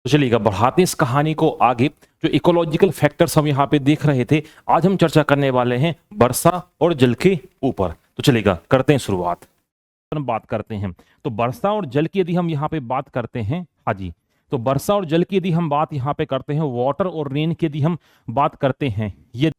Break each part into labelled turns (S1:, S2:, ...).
S1: तो चलिएगा बढ़ाते हैं इस कहानी को आगे। जो इकोलॉजिकल फैक्टर्स हम यहाँ पे देख रहे थे, आज हम चर्चा करने वाले हैं वर्षा और जल के ऊपर। तो चलिएगा करते हैं शुरुआत। हम बात करते हैं तो वर्षा और जल की यदि हम यहाँ पे बात करते हैं, हाँ जी, तो वर्षा और जल की यदि हम बात यहाँ पे करते हैं, वाटर और रेन की यदि हम बात करते हैं, ये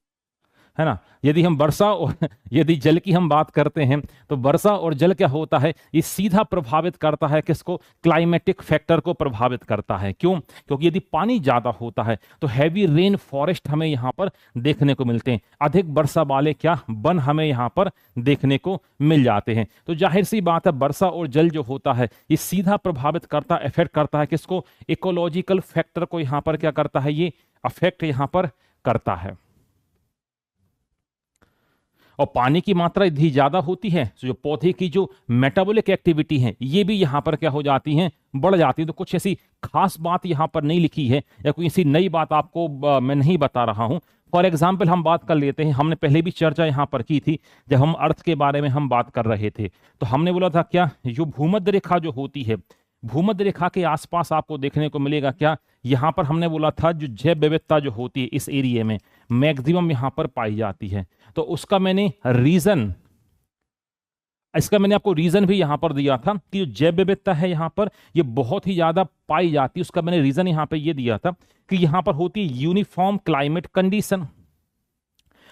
S1: है ना, यदि हम वर्षा और यदि जल की हम बात करते हैं तो वर्षा और जल क्या होता है, ये सीधा प्रभावित करता है किसको, क्लाइमेटिक फैक्टर को प्रभावित करता है। क्यों? क्योंकि यदि पानी ज्यादा होता है तो हैवी रेन फॉरेस्ट हमें यहाँ पर देखने को मिलते हैं, अधिक वर्षा वाले क्या वन हमें यहाँ पर देखने को मिल जाते हैं। तो जाहिर सी बात है वर्षा और जल जो होता है ये सीधा प्रभावित करता, इफेक्ट करता है किसको, इकोलॉजिकल फैक्टर को यहाँ पर क्या करता है, ये अफेक्ट यहाँ पर करता है। और पानी की मात्रा यदि ज्यादा होती है तो जो पौधे की जो मेटाबॉलिक एक्टिविटी है ये भी यहां पर क्या हो जाती है, बढ़ जाती है। तो कुछ ऐसी खास बात यहां पर नहीं लिखी है या कोई ऐसी नई बात आपको मैं नहीं बता रहा हूं। फॉर एग्जाम्पल हम बात कर लेते हैं, हमने पहले भी चर्चा यहां पर की थी जब हम अर्थ के बारे में हम बात कर रहे थे, तो हमने बोला था क्या, जो भूमध्य रेखा जो होती है, भूमध्य रेखा के आसपास आपको देखने को मिलेगा क्या, यहां पर हमने बोला था जो जैव विविधता जो होती है इस एरिया में मैक्सिमम यहां पर पाई जाती है। तो उसका मैंने रीजन, इसका मैंने आपको रीजन भी यहां पर दिया था कि जो जैव विविधता है यहां पर ये बहुत ही ज्यादा पाई जाती है। उसका मैंने रीजन यहां पर ये दिया था कि यहां पर होती है यूनिफॉर्म क्लाइमेट कंडीशन,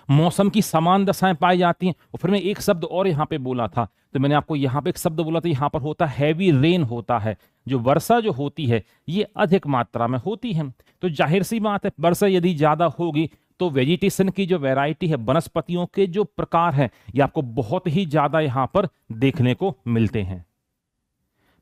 S1: मौसम की समान दशाएं पाई जाती हैं। और फिर मैं एक शब्द और यहां पे बोला था, तो मैंने आपको यहां पे एक शब्द बोला था, यहां पर होता है हैवी रेन होता है, जो वर्षा जो होती है ये अधिक मात्रा में होती है। तो जाहिर सी बात है वर्षा यदि ज्यादा होगी तो वेजिटेशन की जो वैरायटी है, वनस्पतियों के जो प्रकार है, ये आपको बहुत ही ज्यादा यहां पर देखने को मिलते हैं।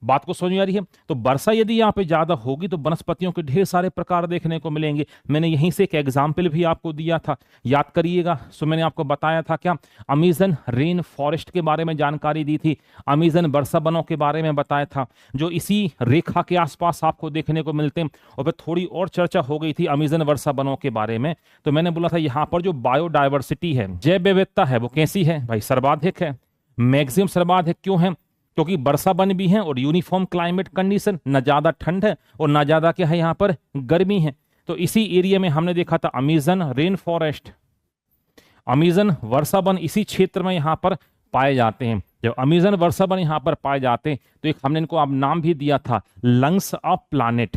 S1: बात को समझ में आ रही है? तो वर्षा यदि यहाँ पे ज्यादा होगी तो वनस्पतियों के ढेर सारे प्रकार देखने को मिलेंगे। मैंने यहीं से एक एग्जाम्पल भी आपको दिया था, याद करिएगा। सो मैंने आपको बताया था क्या, अमेजन रेन फॉरेस्ट के बारे में जानकारी दी थी, अमेजन वर्षा वनों के बारे में बताया था जो इसी रेखा के आसपास आपको देखने को मिलते हैं। और फिर थोड़ी और चर्चा हो गई थी अमेजन वर्षा वनों के बारे में, तो मैंने बोला था यहाँ पर जो बायोडाइवर्सिटी है, जैव विविधता है, वो कैसी है भाई, सर्वाधिक है, मैक्सिमम सर्वाधिक। क्यों है? क्योंकि वर्षा वन भी है और यूनिफॉर्म क्लाइमेट कंडीशन, न ज्यादा ठंड है और न ज्यादा क्या है यहाँ पर गर्मी है। तो इसी एरिया में हमने देखा था अमेजन रेन फॉरेस्ट, अमेजन वर्षा वन इसी क्षेत्र में यहाँ पर पाए जाते हैं। जब अमेजन वर्षा वन यहाँ पर पाए जाते हैं तो एक हमने इनको आप नाम भी दिया था, लंग्स ऑफ प्लानेट।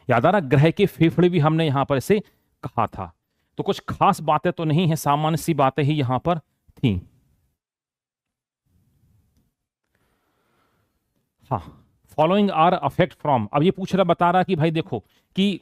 S1: याद आ रहा, ग्रह के फेफड़े भी हमने यहाँ पर इसे कहा था। तो कुछ खास बातें तो नहीं है, सामान्य सी बातें ही यहाँ पर थी। हाँ, फॉलोइंग आर अफेक्ट फ्रॉम, अब ये पूछ रहा, बता रहा कि भाई देखो कि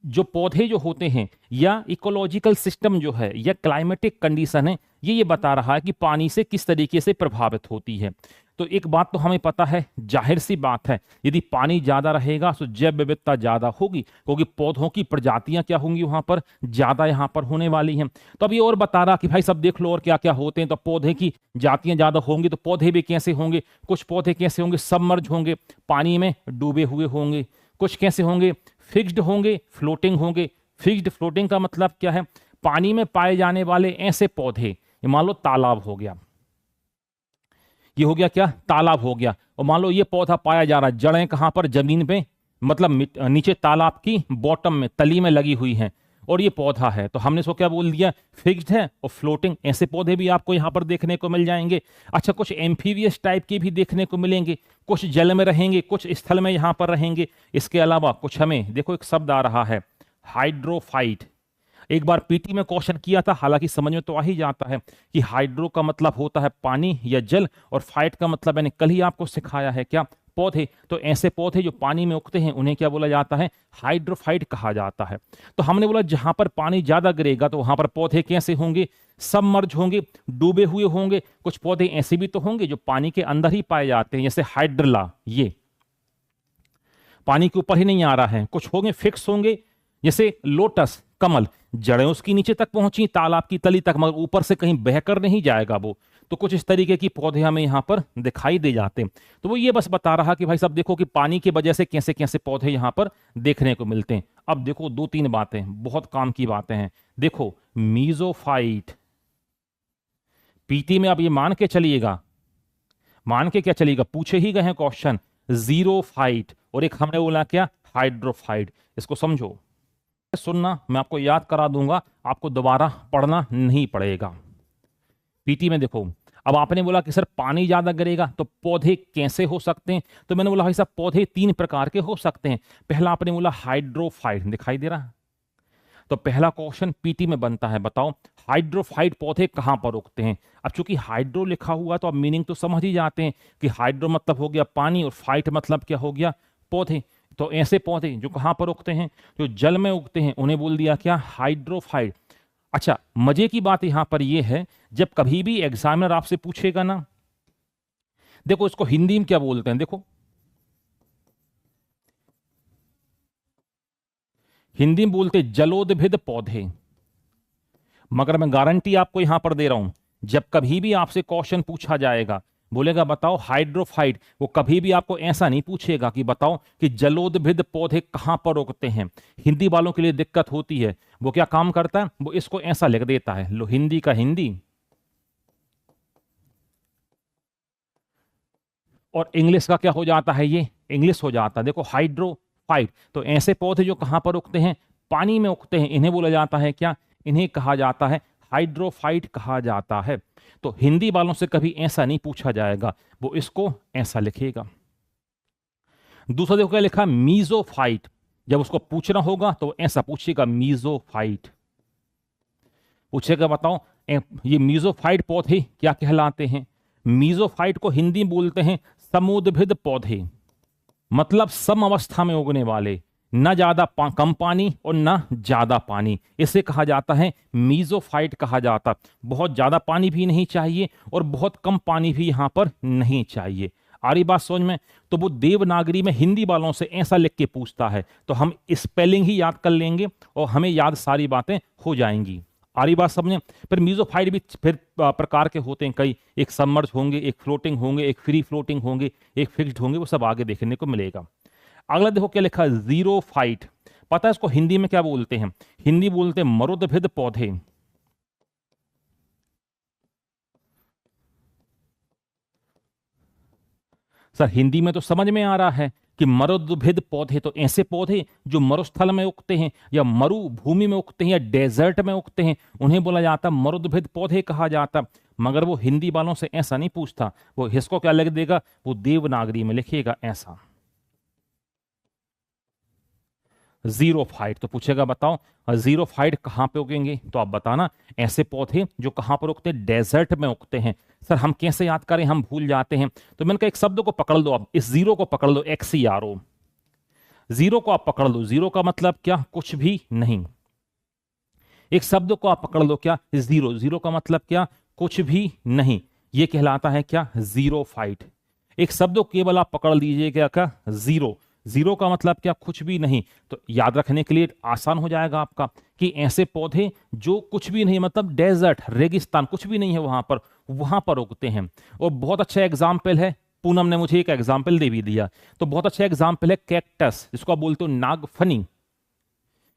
S1: जो पौधे जो होते हैं या इकोलॉजिकल सिस्टम जो है या क्लाइमेटिक कंडीशन है, ये बता रहा है कि पानी से किस तरीके से प्रभावित होती है। तो एक बात तो हमें पता है, जाहिर सी बात है, यदि पानी ज्यादा रहेगा तो जैव विविधता ज्यादा होगी, क्योंकि पौधों की प्रजातियां क्या होंगी वहां पर ज्यादा यहां पर होने वाली हैं। तो अब ये और बता रहा कि भाई सब देख लो और क्या क्या होते हैं, तो पौधे की जातियां ज्यादा होंगी तो पौधे भी कैसे होंगे, कुछ पौधे कैसे होंगे, सबमर्ज होंगे, पानी में डूबे हुए होंगे, कुछ कैसे होंगे, फिक्स्ड होंगे, फ्लोटिंग होंगे। फिक्स्ड फ्लोटिंग का मतलब क्या है, पानी में पाए जाने वाले ऐसे पौधे, मान लो तालाब हो गया, ये हो गया क्या, तालाब हो गया, और मान लो ये पौधा पाया जा रहा है, जड़ें कहां पर, जमीन पे, मतलब नीचे तालाब की बॉटम में, तली में लगी हुई हैं, और ये पौधा है, तो हमने इसको क्या बोल दिया, फिक्स्ड है और फ्लोटिंग। ऐसे पौधे भी आपको यहां पर देखने को मिल जाएंगे। अच्छा, कुछ एम्फीबियस टाइप के भी देखने को मिलेंगे, कुछ जल में रहेंगे, कुछ स्थल में यहां पर रहेंगे। इसके अलावा कुछ, हमें देखो एक शब्द आ रहा है हाइड्रोफाइट, एक बार पीटी में क्वेश्चन किया था, हालांकि समझ में तो आ ही जाता है कि हाइड्रो का मतलब होता है पानी या जल, और फाइट का मतलब मैंने कल ही आपको सिखाया है क्या, पौधे। तो ऐसे पौधे जो पानी में उगते हैं उन्हें क्या बोला जाता है, हाइड्रोफाइट कहा जाता है। तो हमने बोला जहां पर पानी ज्यादा गिरेगा तो वहां पर पौधे कैसे होंगे, सबमर्ज होंगे, डूबे हुए होंगे। कुछ पौधे ऐसे भी तो होंगे जो पानी के अंदर ही पाए जाते हैं, जैसे हाइड्रला, ये पानी के ऊपर ही नहीं आ रहा है। कुछ होंगे फिक्स होंगे, जैसे लोटस, कमल, जड़ें उसकी नीचे तक पहुंची तालाब की तली तक, मगर ऊपर से कहीं बहकर नहीं जाएगा वो। तो कुछ इस तरीके की पौधे हमें यहां पर दिखाई दे जाते हैं। तो वो ये बस बता रहा कि भाई सब देखो कि पानी की वजह से कैसे कैसे पौधे यहां पर देखने को मिलते हैं। अब देखो दो तीन बातें बहुत काम की बातें हैं। देखो मीजोफाइट, पीटी में अब ये मान के चलिएगा, मान के क्या चलिएगा, पूछे ही गए हैं क्वेश्चन, जीरोफाइट, और एक हमने बोला क्या, हाइड्रोफाइट। इसको समझो, सुनना, मैं आपको याद करा दूंगा, आपको दोबारा पढ़ना नहीं पड़ेगा। पीटी में देखो, अब आपने बोला कि सर पानी ज्यादा गिरेगा तो पौधे कैसे हो सकते हैं, तो मैंने बोला भाई साहब पौधे तीन प्रकार के हो सकते हैं। पहला आपने बोला हाइड्रोफाइट, दिखाई दे रहा, तो पहला क्वेश्चन पीटी में बनता है, बताओ हाइड्रोफाइट पौधे कहां पर उगते हैं। अब चूंकि हाइड्रो लिखा हुआ तो अब मीनिंग तो समझ ही जाते हैं कि हाइड्रो मतलब हो गया पानी और फाइट मतलब क्या हो गया, पौधे। तो ऐसे पौधे जो कहां पर उगते हैं, जो जल में उगते हैं, उन्हें बोल दिया क्या, हाइड्रोफाइट। अच्छा, मजे की बात यहां पर यह है, जब कभी भी एग्जामिनर आपसे पूछेगा ना, देखो इसको हिंदी में क्या बोलते हैं, देखो हिंदी में बोलते जलोदभिद पौधे, मगर मैं गारंटी आपको यहां पर दे रहा हूं, जब कभी भी आपसे क्वेश्चन पूछा जाएगा, बोलेगा बताओ हाइड्रोफाइट, वो कभी भी आपको ऐसा नहीं पूछेगा कि बताओ कि जलोदभिद पौधे कहां पर उगते हैं। हिंदी वालों के लिए दिक्कत होती है, वो क्या काम करता है, वो इसको ऐसा लिख देता है, लो हिंदी का हिंदी और इंग्लिश का क्या हो जाता है, ये इंग्लिश हो जाता है। देखो हाइड्रोफाइट, तो ऐसे पौधे जो कहां पर उगते हैं, पानी में उगते हैं, इन्हें बोला जाता है क्या, इन्हें कहा जाता है हाइड्रोफाइट कहा जाता है। तो हिंदी वालों से कभी ऐसा नहीं पूछा जाएगा, वो इसको ऐसा लिखेगा। दूसरा देखो क्या लिखा, मीजोफाइट, जब उसको पूछना होगा तो ऐसा पूछेगा मीजोफाइट, पूछेगा बताओ ये मीजोफाइट पौधे क्या कहलाते हैं। मीजोफाइट को हिंदी में बोलते हैं समुद्भिद पौधे, मतलब सम अवस्था में उगने वाले, ना ज्यादा कम पानी और ना ज्यादा पानी, इसे कहा जाता है मीजोफाइट कहा जाता। बहुत ज्यादा पानी भी नहीं चाहिए और बहुत कम पानी भी यहां पर नहीं चाहिए। आ रही बात समझ में। तो वो देवनागरी में हिंदी वालों से ऐसा लिख के पूछता है, तो हम स्पेलिंग ही याद कर लेंगे और हमें याद सारी बातें हो जाएंगी। आ रही बात समझे। फिर मीजोफाइट भी फिर प्रकार के होते हैं कई, एक सबमर्ज होंगे, एक फ्लोटिंग होंगे, एक फ्री फ्लोटिंग होंगे, एक फिक्स्ड होंगे, वो सब आगे देखने को मिलेगा। अगला देखो क्या लिखा है, जीरोफाइट। पता है इसको हिंदी में क्या बोलते हैं, हिंदी बोलते हैं मरुदभिद पौधे। सर हिंदी में तो समझ में आ रहा है कि मरुदभिद पौधे, तो ऐसे पौधे जो मरुस्थल में उगते हैं या मरुभूमि में उगते हैं या डेजर्ट में उगते हैं, उन्हें बोला जाता मरुदभिद पौधे कहा जाता। मगर वो हिंदी वालों से ऐसा नहीं पूछता, वो इसको क्या लिख देगा, वो देवनागरी में लिखेगा ऐसा, जीरोफाइट। तो पूछेगा बताओ जीरोफाइट कहां पे उगेंगे, तो आप बताना ऐसे पौधे जो कहां पर उगते हैं, डेजर्ट में उगते हैं। सर हम कैसे याद करें, हम भूल जाते हैं। तो मैंने कहा एक शब्द को पकड़ लो, आप इस जीरो को पकड़ लो, XERO, जीरो को आप पकड़ लो। जीरो का मतलब क्या, कुछ भी नहीं। एक शब्द को आप पकड़ लो, क्या, जीरो, जीरो का मतलब क्या, कुछ भी नहीं, ये कहलाता है क्या, जीरोफाइट। एक शब्द को केवल आप पकड़ लीजिए, क्या क्या, जीरो, जीरो का मतलब क्या, कुछ भी नहीं। तो याद रखने के लिए आसान हो जाएगा आपका कि ऐसे पौधे जो कुछ भी नहीं, मतलब डेजर्ट, रेगिस्तान, कुछ भी नहीं है वहां पर उगते हैं। और बहुत अच्छा एग्जाम्पल है, पूनम ने मुझे एक एग्जाम्पल दे भी दिया, तो बहुत अच्छा एग्जाम्पल है कैक्टस, जिसको आप बोलते हो नागफनी।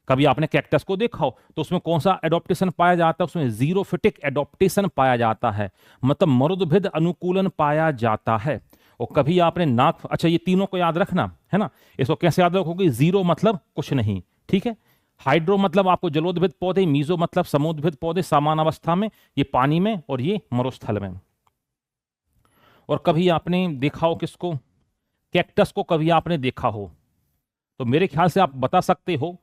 S1: कभी आपने कैक्टस को देखा हो तो उसमें कौन सा एडॉप्टेशन पाया जाता है, उसमें जीरोफिटिक एडॉप्टेशन पाया जाता है, मतलब मरुदभिद अनुकूलन पाया जाता है। और कभी आपने नाग, अच्छा ये तीनों को याद रखना है ना, इसको कैसे याद रखोगे, जीरो मतलब कुछ नहीं, ठीक है, हाइड्रो मतलब आपको जलोदभिद पौधे, मीजो मतलब समुद्रभिद पौधे समान अवस्था में, ये पानी में और ये मरुस्थल में। और कभी आपने देखा हो किसको, कैक्टस को कभी आपने देखा हो तो मेरे ख्याल से आप बता सकते हो,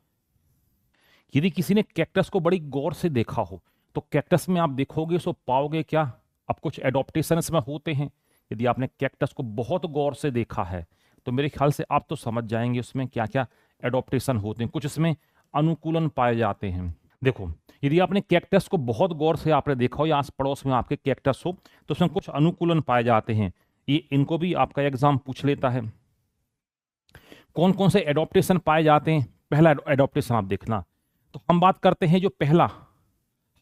S1: यदि किसी ने कैक्टस को बड़ी गौर से देखा हो तो कैक्टस में आप देखोगे सो पाओगे क्या, अब कुछ एडॉप्टेशन इसमें होते हैं। यदि आपने कैक्टस को बहुत गौर से देखा है तो मेरे ख्याल से आप तो समझ जाएंगे उसमें क्या क्या एडॉप्टेशन होते हैं, कुछ इसमें अनुकूलन पाए जाते हैं। देखो यदि आपने कैक्टस को बहुत गौर से आपने देखा हो या आस पड़ोस में आपके कैक्टस हो तो उसमें कुछ अनुकूलन पाए जाते हैं। ये इनको भी आपका एग्जाम पूछ लेता है, कौन कौन से एडॉप्टेशन पाए जाते हैं। पहला एडॉप्टेशन आप देखना, तो हम बात करते हैं जो पहला,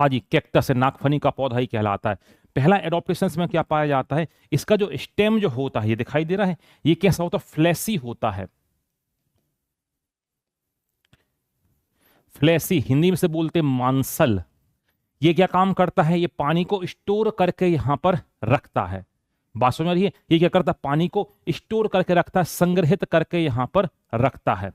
S1: हाँ जी कैक्टस है, नागफनी का पौधा ही कहलाता है। पहला एडॉप्टेशन में क्या पाया जाता है, इसका जो स्टेम जो होता है, ये दिखाई दे रहा है, ये कैसा होता है, फ्लैसी होता है। फ्लैसी हिंदी में से बोलते मांसल। ये क्या काम करता है, ये पानी को स्टोर करके यहां पर रखता है। बात समझ आ रही है? ये क्या करता है, पानी को स्टोर करके रखता है, संग्रहित करके यहां पर रखता है।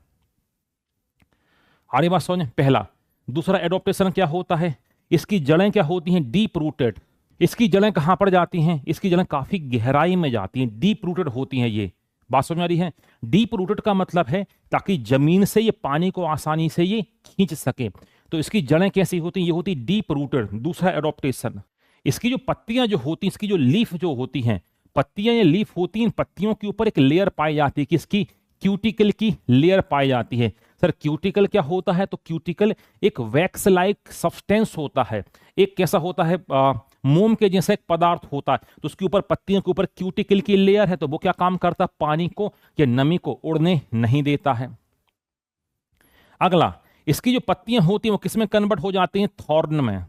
S1: आगे बात समझ, पहला। दूसरा एडॉप्टेशन क्या होता है, इसकी जड़ें क्या होती हैं, डीप रूटेड। इसकी जड़ें कहां पर जाती हैं, इसकी जड़ें काफी गहराई में जाती हैं, डीप रूटेड होती हैं ये। बात समझ आ रही है? डीप रूटेड का मतलब है ताकि जमीन से ये पानी को आसानी से ये खींच सके। तो इसकी जड़ें कैसी होती हैं, ये होती डीप रूटेड। दूसरा एडॉप्टेशन, इसकी जो पत्तियां जो होती हैं, इसकी जो लीफ जो होती हैं, पत्तियां या लीफ होती हैं, पत्तियों के ऊपर एक लेयर पाई जाती है, किसकी, क्यूटिकल की लेयर पाई जाती है। सर क्यूटिकल क्या होता है, तो क्यूटिकल एक वैक्स लाइक सब्सटेंस होता है, एक कैसा होता है, मोम के जैसा एक पदार्थ होता है। तो उसके ऊपर, पत्तियों के ऊपर क्यूटिकल की लेयर है, तो वो क्या काम करता है, पानी को या नमी को उड़ने नहीं देता है। अगला, इसकी जो पत्तियां होती हैं वो किसमें कन्वर्ट हो जाती हैं, थॉर्न में।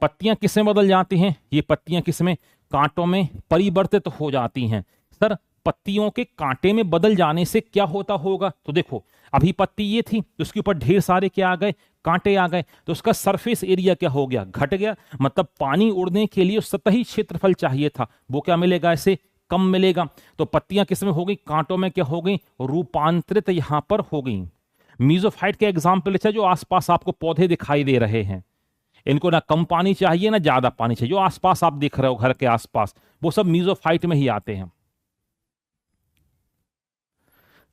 S1: पत्तियां किसमें बदल जाती हैं, ये पत्तियां किसमें, कांटों में परिवर्तित हो जाती हैं। सर पत्तियों के कांटे में बदल जाने से क्या होता होगा, तो देखो अभी पत्ती ये थी, उसके ऊपर ढेर सारे क्या आ गए, कांटे आ गए, तो उसका सरफेस एरिया क्या हो गया, घट गया। मतलब पानी उड़ने के लिए सतही क्षेत्रफल चाहिए था, वो क्या मिलेगा, ऐसे कम मिलेगा। तो पत्तियां किसमें हो गई, कांटों में क्या हो गई, रूपांतरित यहां पर हो गई। मीजोफाइट के एग्जाम्पल है, जो आसपास आपको पौधे दिखाई दे रहे हैं, इनको ना कम पानी चाहिए ना ज्यादा पानी चाहिए, जो आसपास आप देख रहे हो घर के आसपास, वो सब मीजोफाइट में ही आते हैं।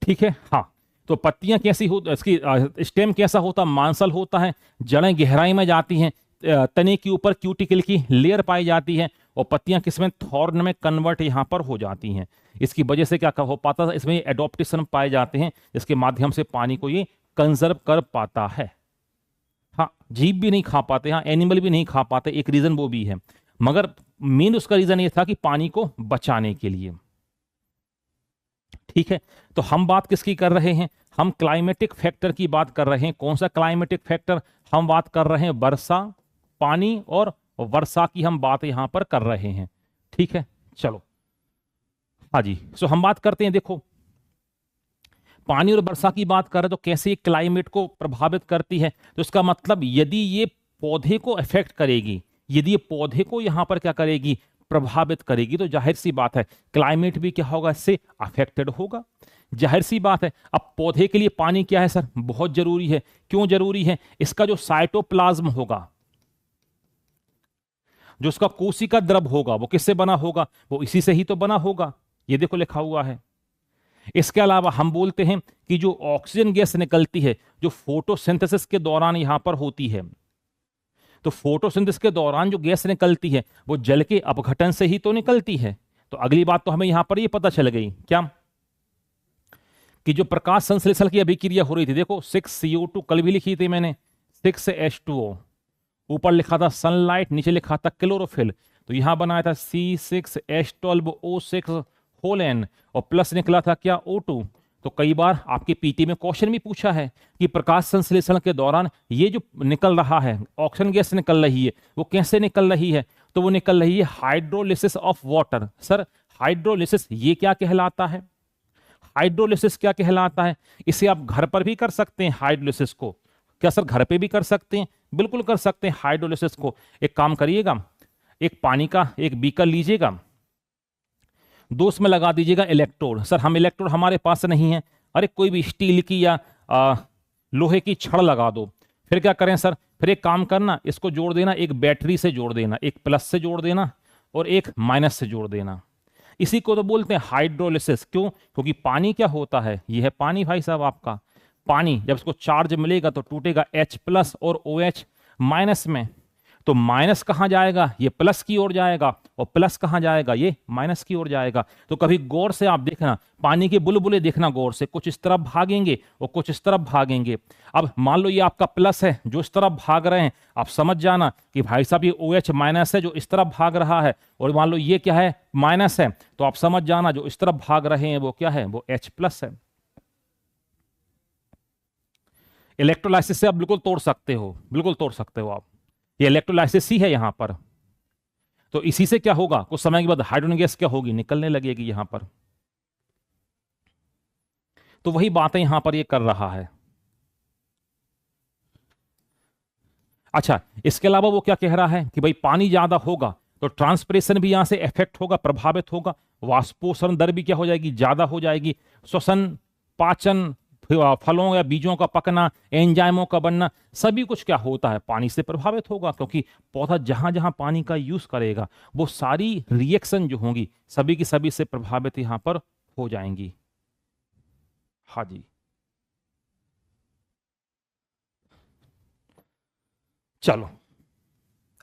S1: ठीक है, हाँ। तो पत्तियां कैसी हो, इसकी स्टेम कैसा होता, मांसल होता है, जड़ें गहराई में जाती हैं, तने के ऊपर क्यूटिकल की लेयर पाई जाती है, और पत्तियां किसमें, थॉर्न में कन्वर्ट यहां पर हो जाती हैं। इसकी वजह से क्या हो पाता है, इसमें एडॉप्टेशन पाए जाते हैं, जिसके माध्यम से पानी को ये कंजर्व कर पाता है। हाँ, जीव भी नहीं खा पाते, हाँ एनिमल भी नहीं खा पाते, एक रीजन वो भी है, मगर मेन उसका रीजन ये था कि पानी को बचाने के लिए। ठीक है, तो हम बात किसकी कर रहे हैं, हम क्लाइमेटिक फैक्टर की बात कर रहे हैं। कौन सा क्लाइमेटिक फैक्टर, हम बात कर रहे हैं वर्षा, पानी और वर्षा की हम बात यहां पर कर रहे हैं। ठीक है, चलो हाँ जी। सो हम बात करते हैं, देखो पानी और वर्षा की बात कर रहे हैं, तो कैसे ये क्लाइमेट को प्रभावित करती है। तो इसका मतलब यदि ये पौधे को अफेक्ट करेगी, यदि ये पौधे को यहां पर क्या करेगी, प्रभावित करेगी, तो जाहिर सी बात है क्लाइमेट भी क्या होगा, इससे अफेक्टेड होगा। जाहिर सी बात है। अब पौधे के लिए पानी क्या है सर, बहुत जरूरी है। क्यों जरूरी है, इसका जो साइटोप्लाज्म होगा, जो उसका कोशिका द्रव होगा, वो किससे बना होगा, वो इसी से ही तो बना होगा, ये देखो लिखा हुआ है। इसके अलावा हम बोलते हैं कि जो ऑक्सीजन गैस निकलती है, जो फोटोसिंथेसिस के दौरान यहां पर होती है, तो फोटोसिंथेसिस के दौरान जो गैस निकलती है वो जल के अपघटन से ही तो निकलती है। तो अगली बात तो हमें यहां पर ये पता चल गई क्या, कि जो प्रकाश संश्लेषण की अभिक्रिया हो रही थी, देखो 6CO2 कल भी लिखी थी मैंने, 6H2O, ऊपर लिखा था सनलाइट, नीचे लिखा था क्लोरोफिल, तो यहां बनाया था C6H12O6 होल N, और प्लस निकला था क्या, O2। तो कई बार आपके पीटी में क्वेश्चन भी पूछा है कि प्रकाश संश्लेषण के दौरान ये जो निकल रहा है, ऑक्सीजन गैस निकल रही है, वो कैसे निकल रही है, तो वो निकल रही है hydrolysis of water. Sir hydrolysis ये क्या कहलाता है, हाइड्रोलिसिस क्या कहलाता है, इसे आप घर पर भी कर सकते हैं हाइड्रोलिसिस को। क्या सर घर पे भी कर सकते हैं, बिल्कुल कर सकते हैं हाइड्रोलिसिस को। एक काम करिएगा, एक पानी का एक बीकर लीजिएगा, दो उसमें लगा दीजिएगा इलेक्ट्रोड। सर हम इलेक्ट्रोड हमारे पास नहीं है, अरे कोई भी स्टील की या लोहे की छड़ लगा दो। फिर क्या करें सर, फिर एक काम करना, इसको जोड़ देना, एक बैटरी से जोड़ देना, एक प्लस से जोड़ देना और एक माइनस से जोड़ देना। इसी को तो बोलते हैं हाइड्रोलिसिस। क्यों, क्योंकि पानी क्या होता है, ये है पानी भाई साहब आपका। पानी जब इसको चार्ज मिलेगा तो टूटेगा H+ और OH माइनस में, तो माइनस कहां जाएगा, ये प्लस की ओर जाएगा, और प्लस कहां जाएगा, ये माइनस की ओर जाएगा। तो कभी गौर से आप देखना, पानी के बुलबुले देखना गौर से, कुछ इस तरफ भागेंगे और कुछ इस तरफ भागेंगे। अब मान लो ये आपका प्लस है, जो इस तरफ भाग रहे हैं, आप समझ जाना कि भाई साहब ये OH माइनस है जो इस तरफ भाग रहा है, और मान लो ये क्या है, माइनस है, तो आप समझ जाना जो इस तरफ भाग रहे हैं वो क्या है, वो H+ है। इलेक्ट्रोलाइसिस से आप बिल्कुल तोड़ सकते हो, बिल्कुल तोड़ सकते हो आप, ये इलेक्ट्रोलाइसिस ही है यहां पर। तो इसी से क्या होगा, कुछ समय के बाद हाइड्रोजन गैस क्या होगी, निकलने लगेगी यहां पर। तो वही बातें यहां पर ये कर रहा है। अच्छा, इसके अलावा वो क्या कह रहा है कि भाई पानी ज्यादा होगा तो ट्रांसपिरेशन भी यहां से इफेक्ट होगा, प्रभावित होगा, वाष्पोषण दर भी क्या हो जाएगी, ज्यादा हो जाएगी, श्वसन, पाचन, फलों या बीजों का पकना, एंजाइमों का बनना, सभी कुछ क्या होता है, पानी से प्रभावित होगा, क्योंकि पौधा जहां जहां पानी का यूज करेगा वो सारी रिएक्शन जो होंगी सभी की सभी से प्रभावित यहां पर हो जाएंगी। हाँ जी, चलो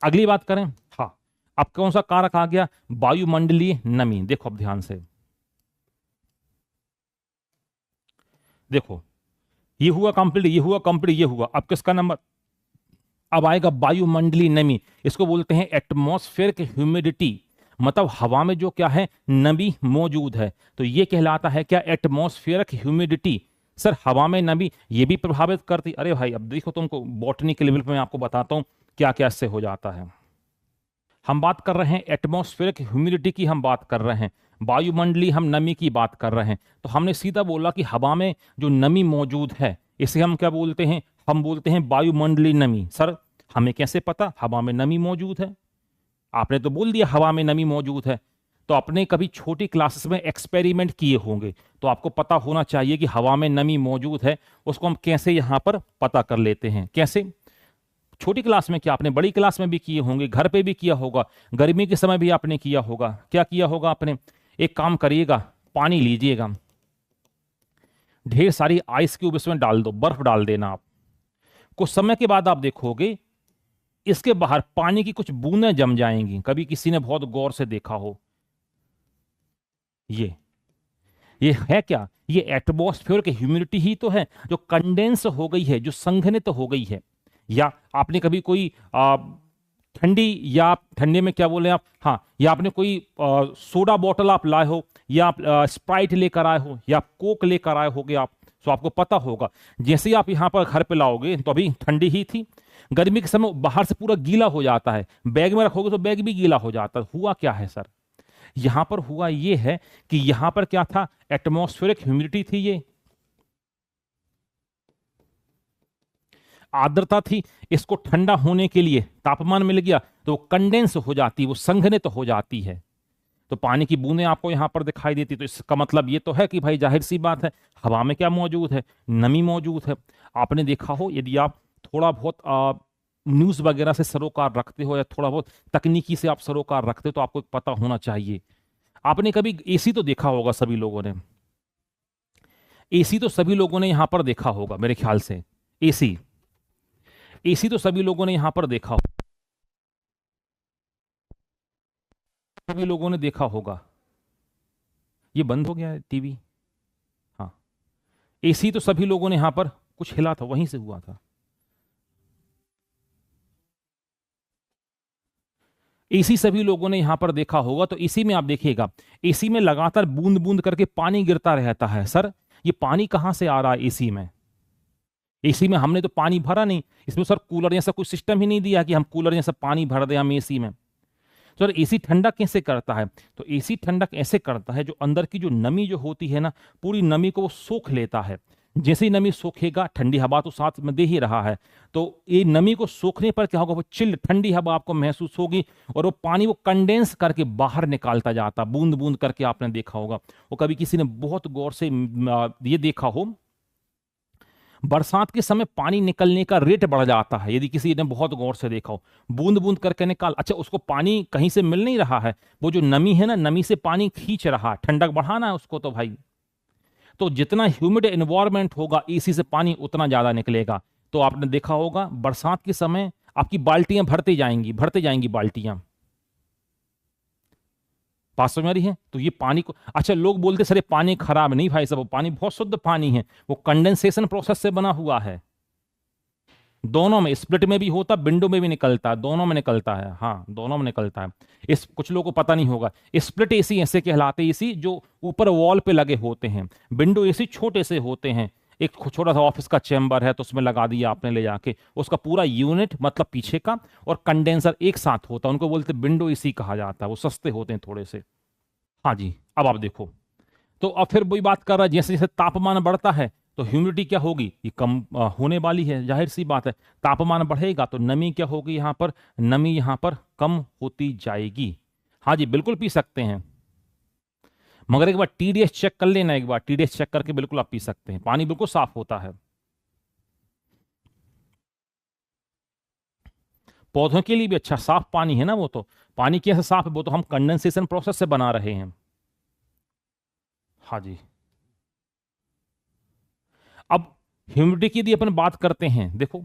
S1: अगली बात करें। हाँ, अब कौन सा कारक आ गया, वायुमंडलीय नमी। देखो अब ध्यान से देखो, ये हुआ कंप्लीट, ये हुआ कंप्लीट, ये हुआ, अब किसका नंबर, अब आएगा वायुमंडलीय नमी। इसको बोलते हैं एटमॉस्फेरिक ह्यूमिडिटी, मतलब हवा में जो क्या है, नमी मौजूद है, तो ये कहलाता है क्या, एटमॉस्फेरिक ह्यूमिडिटी। सर हवा में नमी ये भी प्रभावित करती, अरे भाई अब देखो तुमको बॉटनी के लेवल पे मैं आपको बताता हूं क्या क्या इससे हो जाता है। हम बात कर रहे हैं एटमॉस्फेरिक ह्यूमिडिटी की, हम बात कर रहे हैं वायुमंडलीय, हम नमी की बात कर रहे हैं, तो हमने सीधा बोला कि हवा में जो नमी मौजूद है इसे हम क्या बोलते हैं, हम बोलते हैं वायुमंडलीय नमी। सर हमें कैसे पता हवा में नमी मौजूद है, आपने तो बोल दिया हवा में नमी मौजूद है, तो आपने कभी छोटी क्लासेस में एक्सपेरिमेंट किए होंगे तो आपको पता होना चाहिए कि हवा में नमी मौजूद है। उसको हम कैसे यहां पर पता कर लेते हैं, कैसे, छोटी क्लास में क्या, आपने बड़ी क्लास में भी किए होंगे, घर पे भी किया होगा, गर्मी के समय भी आपने किया होगा। क्या किया होगा आपने, एक काम करिएगा, पानी लीजिएगा, ढेर सारी आइस क्यूब इसमें डाल दो, बर्फ डाल देना आप, कुछ समय के बाद आप देखोगे इसके बाहर पानी की कुछ बूंदें जम जाएंगी। कभी किसी ने बहुत गौर से देखा हो, ये है क्या, ये एटमॉस्फेयर की ह्यूमिडिटी ही तो है जो कंडेंस हो गई है, जो संघनित हो गई है। या आपने कभी कोई ठंडी, या ठंडे में क्या बोले आप, हाँ, या आपने कोई सोडा बॉटल आप लाए हो, या आप स्प्राइट लेकर आए हो, या आप कोक लेकर आए होगे आप, तो आपको पता होगा जैसे ही आप यहां पर घर पे लाओगे तो अभी ठंडी ही थी, गर्मी के समय बाहर से पूरा गीला हो जाता है, बैग में रखोगे तो बैग भी गीला हो जाता है। हुआ क्या है सर, यहां पर हुआ ये है कि यहां पर क्या था, एटमॉस्फेरिक ह्यूमिडिटी थी, ये आर्द्रता थी, इसको ठंडा होने के लिए तापमान मिल गया तो वो कंडेंस हो जाती, वो संघनित तो हो जाती है, तो पानी की बूंदें आपको यहां पर दिखाई देती। तो इसका मतलब ये तो है कि भाई जाहिर सी बात है हवा में क्या मौजूद है, नमी मौजूद है। आपने देखा हो यदि आप थोड़ा बहुत न्यूज वगैरह से सरोकार रखते हो या थोड़ा बहुत तकनीकी से आप सरोकार रखते हो तो आपको पता होना चाहिए। आपने कभी एसी तो देखा होगा सभी लोगों ने, एसी तो सभी लोगों ने यहां पर देखा होगा मेरे ख्याल से, एसी, एसी तो सभी लोगों ने यहां पर देखा होगा, सभी लोगों ने देखा होगा। ये बंद हो गया है टीवी, हाँ, एसी तो सभी लोगों ने यहां पर, कुछ हिला था वहीं से हुआ था, एसी सभी लोगों ने यहां पर देखा होगा। तो इसी में आप देखिएगा, एसी में लगातार बूंद बूंद करके पानी गिरता रहता है। सर ये पानी कहां से आ रहा है एसी में, एसी में हमने तो पानी भरा नहीं, इसमें सर कूलर जैसा कोई सिस्टम ही नहीं दिया कि हम कूलर जैसा पानी भर दें हम एसी में। तो एसी ठंडक कैसे करता है, तो एसी ठंडक ऐसे करता है जो अंदर की जो नमी जो होती है ना, पूरी नमी को वो सोख लेता है। जैसे ही नमी सोखेगा, ठंडी हवा तो साथ में दे ही रहा है, तो ये नमी को सोखने पर क्या होगा, वो चिल्ड ठंडी हवा आपको महसूस होगी और वो पानी वो कंडेंस करके बाहर निकालता जाता, बूंद बूंद करके आपने देखा होगा। वो कभी किसी ने बहुत गौर से ये देखा हो, बरसात के समय पानी निकलने का रेट बढ़ जाता है, यदि किसी ने बहुत गौर से देखा हो, बूंद बूंद करके निकाल, अच्छा उसको पानी कहीं से मिल नहीं रहा है, वो जो नमी है ना, नमी से पानी खींच रहा, ठंडक बढ़ाना है उसको तो भाई, तो जितना ह्यूमिड एनवायरमेंट होगा एसी से पानी उतना ज्यादा निकलेगा। तो आपने देखा होगा बरसात के समय आपकी बाल्टियां भरते जाएंगी बाल्टियां, बात समझ आ रही है। तो ये पानी को, अच्छा लोग बोलते सर ये पानी खराब नहीं भाई साहब, वो पानी बहुत शुद्ध पानी है, वो कंडेंसेशन प्रोसेस से बना हुआ है, दोनों में, स्प्लिट में भी होता, विंडो में भी निकलता है, दोनों में निकलता है, हाँ दोनों में निकलता है। इस कुछ लोगों को पता नहीं होगा, स्प्लिट एसी ऐसे कहलाते एसी जो ऊपर वॉल पे लगे होते हैं, विंडो एसी छोटे से होते हैं, एक छोटा सा ऑफिस का चैम्बर है तो उसमें लगा दिया आपने ले जाके, उसका पूरा यूनिट मतलब पीछे का और कंडेंसर एक साथ होता है, उनको बोलते विंडो एसी कहा जाता है, वो सस्ते होते हैं थोड़े से। हाँ जी, अब आप देखो, तो अब फिर वही बात कर रहा है, जैसे जैसे तापमान बढ़ता है तो ह्यूमिडिटी क्या होगी, ये कम होने वाली है, जाहिर सी बात है। तापमान बढ़ेगा तो नमी क्या होगी, यहां पर नमी यहां पर कम होती जाएगी। हाँ जी, बिल्कुल पी सकते हैं, मगर एक बार टीडीएस चेक कर लेना, एक बार टीडीएस चेक करके बिल्कुल आप पी सकते हैं, पानी बिल्कुल साफ होता है। पौधों के लिए भी अच्छा साफ पानी है ना, वो तो पानी कैसे साफ है, वो तो हम कंडेंसेशन प्रोसेस से बना रहे हैं। हाँ जी। अब ह्यूमिडिटी की यदि अपन बात करते हैं, देखो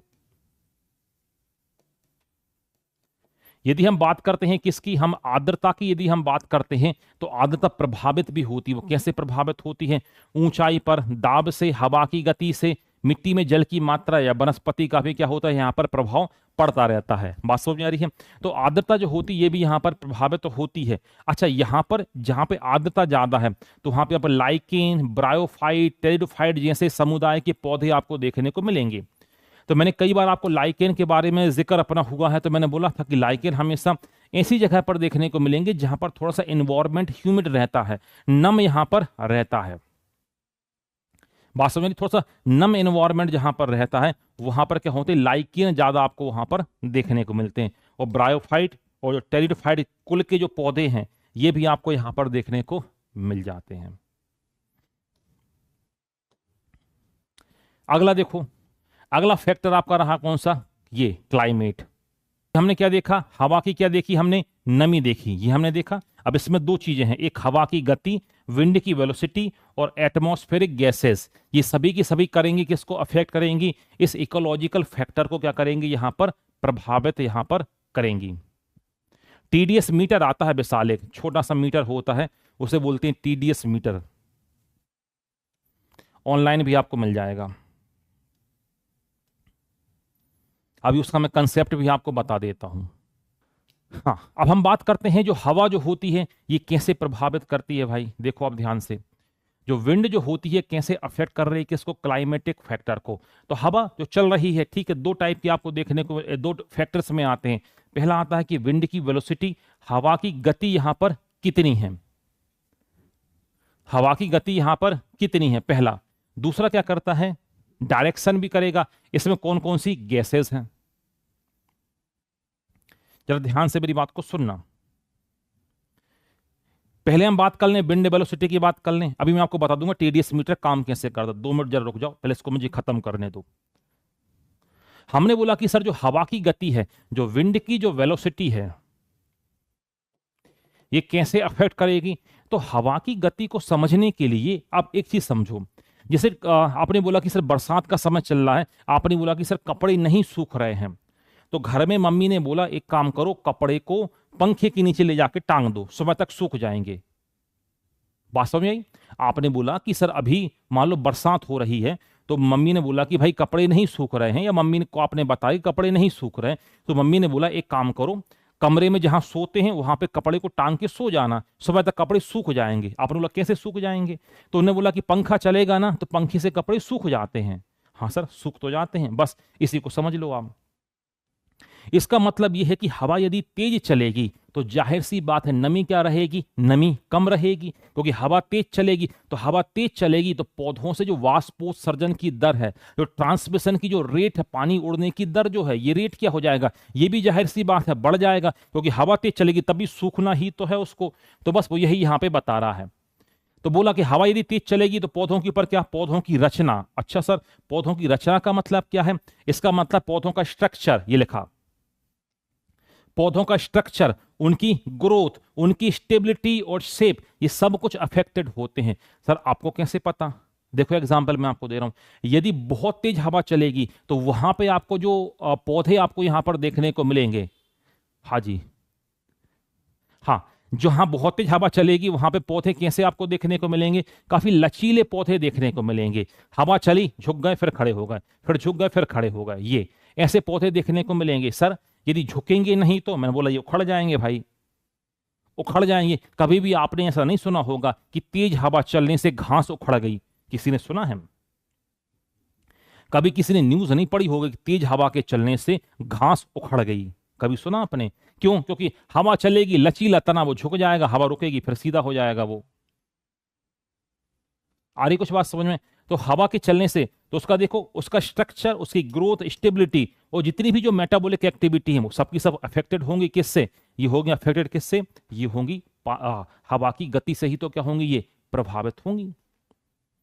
S1: यदि हम बात करते हैं किसकी, हम आर्द्रता की यदि हम बात करते हैं, तो आर्द्रता प्रभावित भी होती है। वो कैसे प्रभावित होती है, ऊंचाई पर दाब से, हवा की गति से, मिट्टी में जल की मात्रा या वनस्पति का भी क्या होता है यहाँ पर प्रभाव पड़ता रहता है। बात समझ में आ रही है। तो आर्द्रता जो होती है ये भी यहाँ पर प्रभावित तो होती है। अच्छा, यहाँ पर जहाँ पे आर्द्रता ज्यादा है तो वहां पे लाइकेन, ब्रायोफाइट, टेरिडोफाइट जैसे समुदाय के पौधे आपको देखने को मिलेंगे। तो मैंने कई बार आपको लाइकेन के बारे में जिक्र अपना हुआ है, तो मैंने बोला था कि लाइकेन हमेशा ऐसी जगह पर देखने को मिलेंगे जहां पर थोड़ा सा एनवायरमेंट ह्यूमिड रहता है, नम यहां पर रहता है। वास्तव में थोड़ा सा नम एनवायरमेंट जहां पर रहता है वहां पर क्या होते हैं, लाइकेन ज्यादा आपको वहां पर देखने को मिलते हैं। और ब्रायोफाइट और जो टेरिडोफाइट कुल के जो पौधे हैं ये भी आपको यहां पर देखने को मिल जाते हैं। अगला देखो, अगला फैक्टर आपका रहा कौन सा, ये क्लाइमेट। हमने क्या देखा, हवा की क्या देखी हमने, नमी देखी, ये हमने देखा। अब इसमें दो चीजें हैं, एक हवा की गति, विंड की वेलोसिटी, और एटमॉस्फेरिक गैसेस, ये सभी की सभी करेंगी किसको अफेक्ट करेंगी, इस इकोलॉजिकल फैक्टर को क्या करेंगे यहां पर प्रभावित यहां पर करेंगी। टीडीएस मीटर आता है विशाल, एक छोटा सा मीटर होता है, उसे बोलते हैं टीडीएस मीटर, ऑनलाइन भी आपको मिल जाएगा। अभी उसका मैं कंसेप्ट भी आपको बता देता हूं। हाँ, अब हम बात करते हैं जो हवा जो होती है ये कैसे प्रभावित करती है। भाई देखो आप ध्यान से, जो विंड जो होती है कैसे अफेक्ट कर रही है किसको, क्लाइमेटिक फैक्टर को। तो हवा जो चल रही है, ठीक है, दो टाइप की आपको देखने को, दो फैक्टर्स में आते हैं। पहला आता है कि विंड की वेलोसिटी, हवा की गति यहां पर कितनी है, हवा की गति यहां पर कितनी है पहला। दूसरा क्या करता है, डायरेक्शन भी करेगा, इसमें कौन कौन सी गैसेस हैं। जरा ध्यान से मेरी बात को सुनना, पहले हम बात कर लें विंड वेलोसिटी की बात कर लें, अभी मैं आपको बता दूंगा टीडीएस मीटर काम कैसे करता। 2 मिनट जरा रुक जाओ, पहले इसको मुझे खत्म करने दो। हमने बोला कि सर जो हवा की गति है, जो विंड की जो वेलोसिटी है, ये कैसे अफेक्ट करेगी। तो हवा की गति को समझने के लिए आप एक चीज समझो, जैसे आपने बोला कि सर बरसात का समय चल रहा है, आपने बोला कि सर कपड़े नहीं सूख रहे हैं, तो घर में मम्मी ने बोला एक काम करो, कपड़े को पंखे के नीचे ले जाके टांग दो, सुबह तक सूख जाएंगे। वास्तव में आपने बोला कि सर अभी मान लो बरसात हो रही है, तो मम्मी ने बोला कि भाई कपड़े नहीं सूख रहे हैं, या मम्मी को आपने बताया कपड़े नहीं सूख रहे हैं, तो मम्मी ने बोला एक काम करो, कमरे में जहां सोते हैं वहां पे कपड़े को टांग के सो जाना, सुबह तक कपड़े सूख जाएंगे। आपने बोला कैसे सूख जाएंगे, तो उन्होंने बोला कि पंखा चलेगा ना, तो पंखे से कपड़े सूख जाते हैं। हाँ सर, सूख तो जाते हैं, बस इसी को समझ लो आप। इसका मतलब यह है कि हवा यदि तेज चलेगी तो जाहिर सी बात है नमी क्या रहेगी, नमी कम रहेगी, क्योंकि हवा तेज चलेगी। तो हवा तेज चलेगी तो पौधों से जो वाष्पोत्सर्जन की दर है, जो ट्रांसमिशन की जो रेट है, पानी उड़ने की दर जो है, ये रेट क्या हो जाएगा, ये भी जाहिर सी बात है बढ़ जाएगा, क्योंकि हवा तेज चलेगी तभी सूखना ही तो है उसको। तो बस वो यही यहां पर बता रहा है। तो बोला कि हवा यदि तेज चलेगी तो पौधों के ऊपर क्या, पौधों की रचना। अच्छा सर, पौधों की रचना का मतलब क्या है, इसका मतलब पौधों का स्ट्रक्चर, ये लिखा, पौधों का स्ट्रक्चर, उनकी ग्रोथ, उनकी स्टेबिलिटी और शेप, ये सब कुछ अफेक्टेड होते हैं। सर आपको कैसे पता, देखो एग्जांपल मैं आपको दे रहा हूं, यदि बहुत तेज हवा चलेगी तो वहां पे आपको जो पौधे आपको यहां पर देखने को मिलेंगे, हाँ जी, हाँ, जहां बहुत तेज हवा चलेगी वहां पे पौधे कैसे आपको देखने को मिलेंगे, काफी लचीले पौधे देखने को मिलेंगे। हवा चली, झुक गए, फिर खड़े हो गए, फिर झुक गए, फिर खड़े हो गए, ये ऐसे पौधे देखने को मिलेंगे। सर यदि झुकेंगे नहीं तो, मैंने बोला ये उखड़ जाएंगे भाई, उखड़ जाएंगे। कभी भी आपने ऐसा नहीं सुना होगा कि तेज हवा चलने से घास उखड़ गई, किसी ने सुना है, कभी किसी ने न्यूज नहीं पढ़ी होगी कि तेज हवा के चलने से घास उखड़ गई, कभी सुना आपने, क्यों, क्योंकि हवा चलेगी, लचीला तना, वो झुक जाएगा, हवा रुकेगी फिर सीधा हो जाएगा वो। आ रही कुछ बात समझ में? तो हवा के चलने से तो उसका देखो, उसका स्ट्रक्चर, उसकी ग्रोथ, स्टेबिलिटी और जितनी भी जो मेटाबॉलिक एक्टिविटी है वो सबकी सब अफेक्टेड होंगी। किससे ये होंगी अफेक्टेड? किससे ये होंगी? हवा की गति से ही तो क्या होंगी ये प्रभावित होंगी।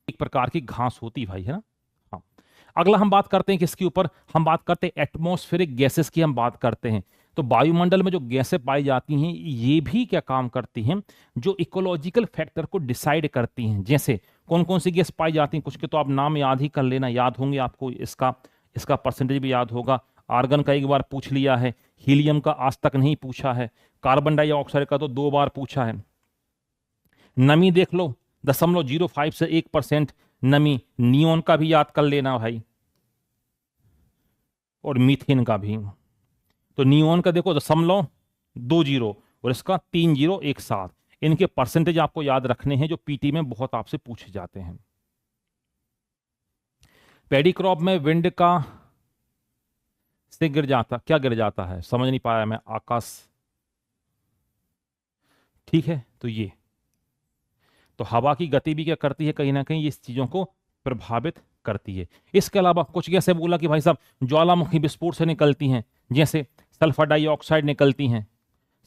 S1: एक प्रकार की घास होती भाई, है ना। हाँ, अगला हम बात करते हैं किसके ऊपर? हम बात करते हैं एटमॉस्फेरिक गैसेस की हम बात करते हैं। तो वायुमंडल में जो गैसें पाई जाती हैं ये भी क्या काम करती हैं? जो इकोलॉजिकल फैक्टर को डिसाइड करती हैं। जैसे कौन कौन सी गैस पाई जाती हैं, कुछ के तो आप नाम याद ही कर लेना, याद होंगे आपको, इसका परसेंटेज भी याद होगा। आर्गन का एक बार पूछ लिया है, हीलियम का आज तक नहीं पूछा है, कार्बन डाइऑक्साइड का तो 2 बार पूछा है। नमी देख लो 0.05 से 1% नमी। नियोन का भी याद कर लेना भाई, और मीथेन का भी। तो नियोन का देखो 0.20 और इसका 3017। इनके परसेंटेज आपको याद रखने हैं जो पीटी में बहुत आपसे पूछे जाते हैं। पैडी क्रॉप में विंड का से गिर जाता, क्या गिर जाता है समझ नहीं पाया मैं, आकाश। ठीक है, तो ये तो हवा की गति भी क्या करती है, कहीं ना कहीं इस चीजों को प्रभावित करती है। इसके अलावा कुछ गैसें बोला कि भाई साहब ज्वालामुखी विस्फोट से निकलती हैं, जैसे सल्फर डाइऑक्साइड निकलती हैं,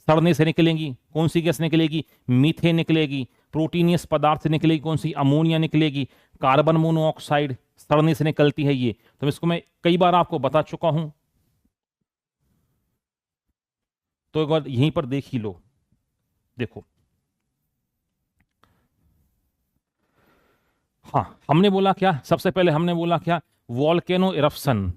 S1: सड़ने से निकलेंगी। कौन सी गैस निकलेगी? मीथेन निकलेगी। प्रोटीनियस पदार्थ से निकलेगी कौन सी? अमोनिया निकलेगी। कार्बन मोनोऑक्साइड सड़ने से निकलती है ये। तो इसको मैं कई बार आपको बता चुका हूं, तो एक बार यहीं पर देख ही लो। देखो, हाँ, हमने बोला क्या? सबसे पहले हमने बोला क्या? वॉल्केनो इरप्शन,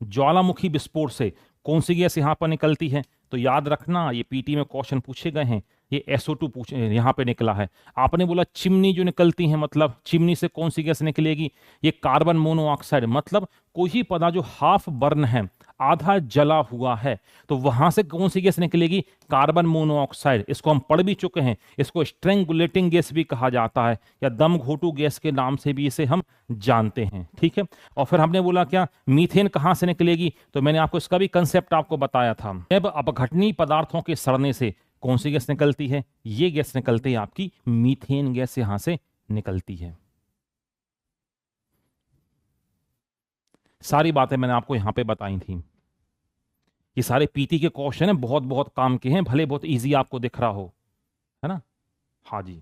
S1: ज्वालामुखी विस्फोट से कौन सी गैस यहां पर निकलती है? तो याद रखना, ये पीटी में क्वेश्चन पूछे गए हैं। ये SO2 पूछे यहां पे निकला है। आपने बोला चिमनी जो निकलती है, मतलब चिमनी से कौन सी गैस निकलेगी? ये कार्बन मोनोऑक्साइड, मतलब कोई ही पदार्थ जो हाफ बर्न है, आधा जला हुआ है, तो वहां से कौन सी गैस निकलेगी? Carbon monoxide. इसको हम पढ़ भी चुके हैं, इसको स्ट्रेंगुलेटिंग गैस भी कहा जाता है, या दम घोटू गैस के नाम से भी इसे हम जानते हैं। ठीक है, और फिर हमने बोला क्या? मीथेन कहां से निकलेगी? तो मैंने आपको इसका भी कंसेप्ट आपको बताया था। जब अपघटनीय पदार्थों के सड़ने से कौन सी गैस निकलती है? ये गैस निकलती है आपकी मीथेन गैस, यहां से निकलती है। सारी बातें मैंने आपको यहां पे बताई थी। ये सारे पीटी के क्वेश्चन है, बहुत बहुत काम के हैं, भले बहुत इजी आपको दिख रहा हो, है ना। हाँ जी,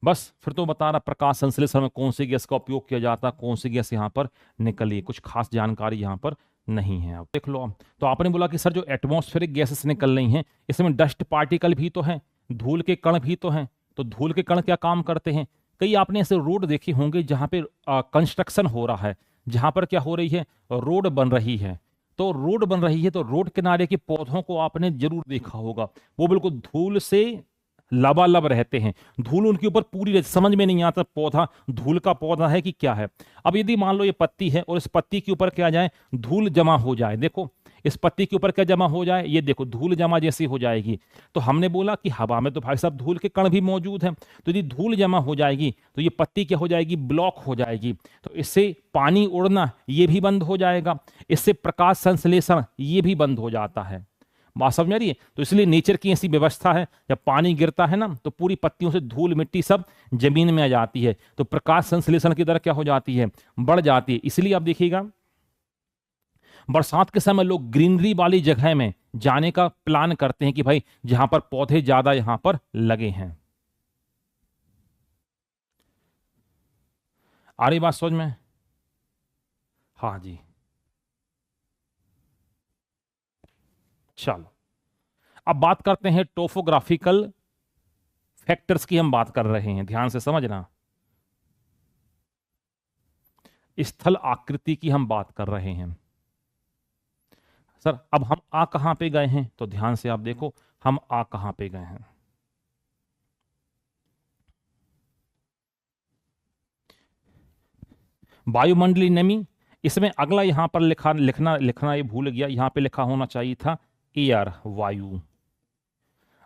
S1: बस फिर तो बता रहा प्रकाश संश्लेषण में कौन सी गैस का उपयोग किया जाता है, कौन सी गैस यहाँ पर निकली, कुछ खास जानकारी यहाँ पर नहीं है। अब देख लो। तो आपने बोला कि सर जो एटमॉस्फेरिक गैसेस निकल रही हैं इसमें डस्ट पार्टिकल भी तो हैं, धूल के कण भी तो हैं। तो धूल के कण क्या काम करते हैं? कई आपने ऐसे रोड देखे होंगे जहाँ पे कंस्ट्रक्शन हो रहा है, जहाँ पर क्या हो रही है, रोड बन रही है। तो रोड बन रही है तो रोड किनारे के पौधों को आपने जरूर देखा होगा, वो बिल्कुल धूल से लबालब रहते हैं। धूल उनके ऊपर पूरी रहती, समझ में नहीं आता पौधा धूल का पौधा है कि क्या है। अब यदि मान लो ये पत्ती है और इस पत्ती के ऊपर क्या जाए, धूल जमा हो जाए, देखो इस पत्ती के ऊपर क्या जमा हो जाए, ये देखो धूल जमा जैसी हो जाएगी। तो हमने बोला कि हवा में तो भाई साहब धूल के कण भी मौजूद हैं, तो यदि धूल जमा हो जाएगी तो ये पत्ती क्या हो जाएगी, ब्लॉक हो जाएगी। तो इससे पानी उड़ना ये भी बंद हो जाएगा, इससे प्रकाश संश्लेषण ये भी बंद हो जाता है। बात समझ में आ रही है? तो इसलिए नेचर की ऐसी व्यवस्था है, जब पानी गिरता है ना तो पूरी पत्तियों से धूल मिट्टी सब जमीन में आ जाती है, तो प्रकाश संश्लेषण की दर क्या हो जाती है, बढ़ जाती है। इसलिए आप देखिएगा बरसात के समय लोग ग्रीनरी वाली जगह में जाने का प्लान करते हैं कि भाई जहां पर पौधे ज्यादा यहां पर लगे हैं। आ रही बात समझ में? हाँ जी, चलो अब बात करते हैं टोपोग्राफिकल फैक्टर्स की। हम बात कर रहे हैं, ध्यान से समझना, स्थल आकृति की हम बात कर रहे हैं। सर अब हम आ कहां पे गए हैं, तो ध्यान से आप देखो हम आ कहां पे गए हैं। वायुमंडलीय नमी, इसमें अगला यहां पर लिखना ये भूल गया, यहां पे लिखा होना चाहिए था एयर, वायु।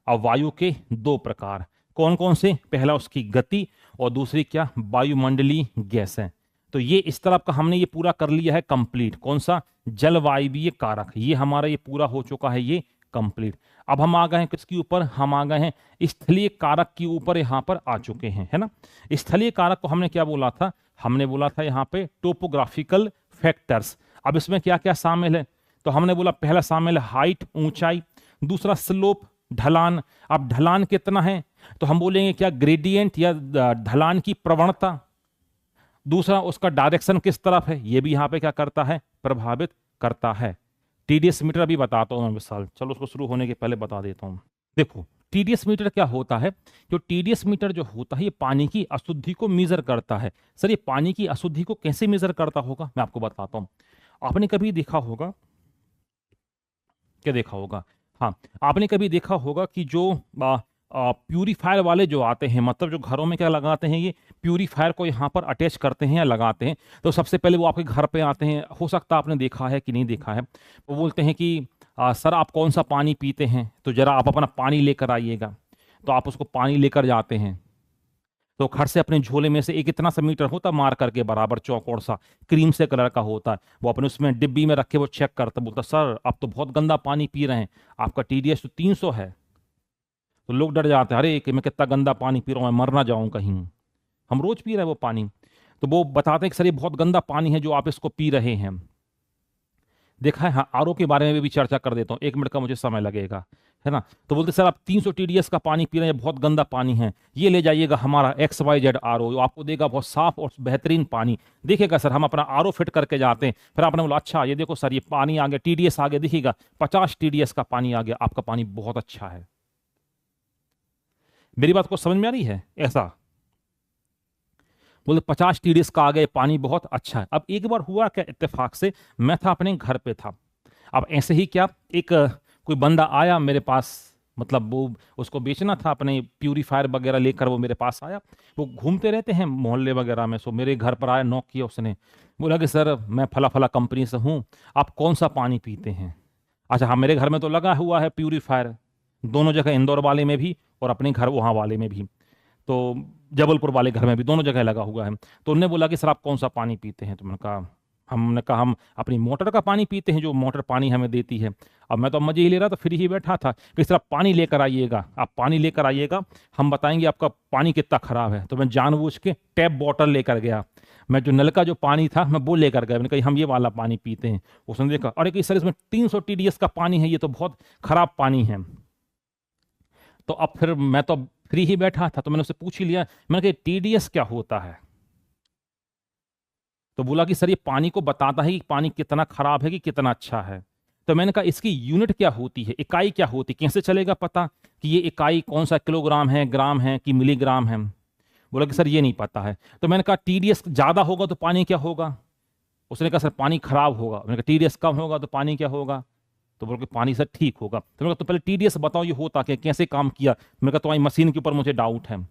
S1: अब वायु के 2 प्रकार कौन कौन से? पहला उसकी गति और दूसरी क्या, वायुमंडलीय गैसें। तो ये इस तरह का हमने ये पूरा कर लिया है कंप्लीट। कौन सा? जलवायवीय कारक, ये हमारा ये पूरा हो चुका है, ये कंप्लीट। अब हम आ गए हैं किसके ऊपर, हम आ गए हैं स्थलीय कारक के ऊपर, यहां पर आ चुके हैं, है ना। स्थलीय कारक को हमने क्या बोला था, हमने बोला था यहां पे टोपोग्राफिकल फैक्टर्स। अब इसमें क्या क्या शामिल है, तो हमने बोला पहला शामिल है हाइट, ऊंचाई, दूसरा स्लोप, ढलान। अब ढलान कितना है, तो हम बोलेंगे क्या ग्रेडियंट या ढलान की प्रवणता। दूसरा उसका डायरेक्शन किस तरफ है, ये भी यहां पे क्या करता है, प्रभावित करता है। टीडीएस मीटर अभी बताता हूं मैं मिसाल, चलो उसको शुरू होने के पहले बता देता हूं। देखो टीडीएस मीटर क्या होता है, जो टीडीएस मीटर जो होता है ये पानी की अशुद्धि को मेजर करता है। सर ये पानी की अशुद्धि को कैसे मेजर करता होगा, मैं आपको बताता हूं। आपने कभी देखा होगा, क्या देखा होगा, हाँ आपने कभी देखा होगा कि जो प्यूरीफायर वाले जो आते हैं, मतलब जो घरों में क्या लगाते हैं, ये प्यूरीफायर को यहाँ पर अटैच करते हैं या लगाते हैं। तो सबसे पहले वो आपके घर पे आते हैं, हो सकता है आपने देखा है कि नहीं देखा है। वो बोलते हैं कि सर आप कौन सा पानी पीते हैं, तो जरा आप अपना पानी लेकर आइएगा। तो आप उसको पानी लेकर जाते हैं, तो घर से अपने झोले में से एक इतना सा मीटर होता मार करके बराबर चौकोर सा, क्रीम से कलर का होता है, वो अपने उसमें डिब्बी में रखे वो चेक करता, बोलता सर आप तो बहुत गंदा पानी पी रहे हैं, आपका टीडीएस तो 300 है। तो लोग डर जाते हैं, अरे कि मैं कितना गंदा पानी पी रहा हूँ, मैं मर ना जाऊं कहीं, हम रोज पी रहे हैं वो पानी। तो वो बताते हैं कि सर ये बहुत गंदा पानी है जो आप इसको पी रहे हैं। देखा है, हाँ आरओ के बारे में भी चर्चा कर देता हूँ, 1 मिनट का मुझे समय लगेगा, है ना। तो बोलते सर आप 300 टीडीएस का पानी पी रहे हैं, बहुत गंदा पानी है, ये ले जाइएगा हमारा XYZ आरओ, आपको देगा बहुत साफ और बेहतरीन पानी। देखिएगा सर हम अपना आरओ फिट करके जाते हैं, फिर आपने बोला अच्छा ये देखो सर ये पानी आ गया, टीडीएस आ गया, देखिएगा 50 टीडीएस का पानी आ गया, आपका पानी बहुत अच्छा है। मेरी बात को समझ में आ रही है, ऐसा बोले 50 टीडीएस का आ गए, पानी बहुत अच्छा है। अब एक बार हुआ क्या इत्तेफाक से, मैं था अपने घर पे था, अब ऐसे ही क्या एक कोई बंदा आया मेरे पास, मतलब वो उसको बेचना था अपने प्यूरीफायर वगैरह लेकर, वो मेरे पास आया। वो घूमते रहते हैं मोहल्ले वगैरह में, सो मेरे घर पर आया, नॉक किया उसने, बोला कि सर मैं फला फला कंपनी से हूँ, आप कौन सा पानी पीते हैं। अच्छा हाँ मेरे घर में तो लगा हुआ है प्यूरीफायर, दोनों जगह, इंदौर वाले में भी और अपने घर वहाँ वाले में भी, तो जबलपुर वाले घर में भी, दोनों जगह लगा हुआ है। तो उन्होंने बोला कि सर आप कौन सा पानी पीते हैं, तो हमने कहा हम अपनी मोटर का पानी पीते हैं, जो मोटर पानी हमें देती है। अब मैं तो मजे ही ले रहा था, फ्री ही बैठा था कि सर आप पानी लेकर आइएगा, आप पानी लेकर आइएगा, हम बताएंगे आपका पानी कितना खराब है। तो मैं जानबूझ के टैप बॉटल लेकर गया, मैं जो नल का जो पानी था मैं वो लेकर गया, मैंने कहा हम ये वाला पानी पीते हैं। उसने देखा अरे कि सर इसमें 300 टीडीएस का पानी है, ये तो बहुत खराब पानी है। तो अब फिर मैं तो फ्री ही बैठा था, तो मैंने उससे पूछ ही लिया, मैंने कहा टीडीएस क्या होता है। तो बोला कि सर ये पानी को बताता है कि पानी कितना खराब है कि कितना अच्छा है। तो मैंने कहा इसकी यूनिट क्या होती है, इकाई क्या होती है, कैसे चलेगा पता कि ये इकाई कौन सा किलोग्राम है, ग्राम है कि मिलीग्राम है। बोला कि सर ये नहीं पता है। तो मैंने कहा टीडीएस ज्यादा होगा तो पानी क्या होगा। उसने कहा सर पानी खराब होगा। मैंने कहा टीडीएस कम होगा तो पानी क्या होगा। तो बोल के पानी सर ठीक होगा। तो मैंने कहा तो पहले टीडीएस बताओ ये होता क्या, कैसे काम किया। मैंने कहा तुम्हारी मशीन के ऊपर मुझे डाउट है।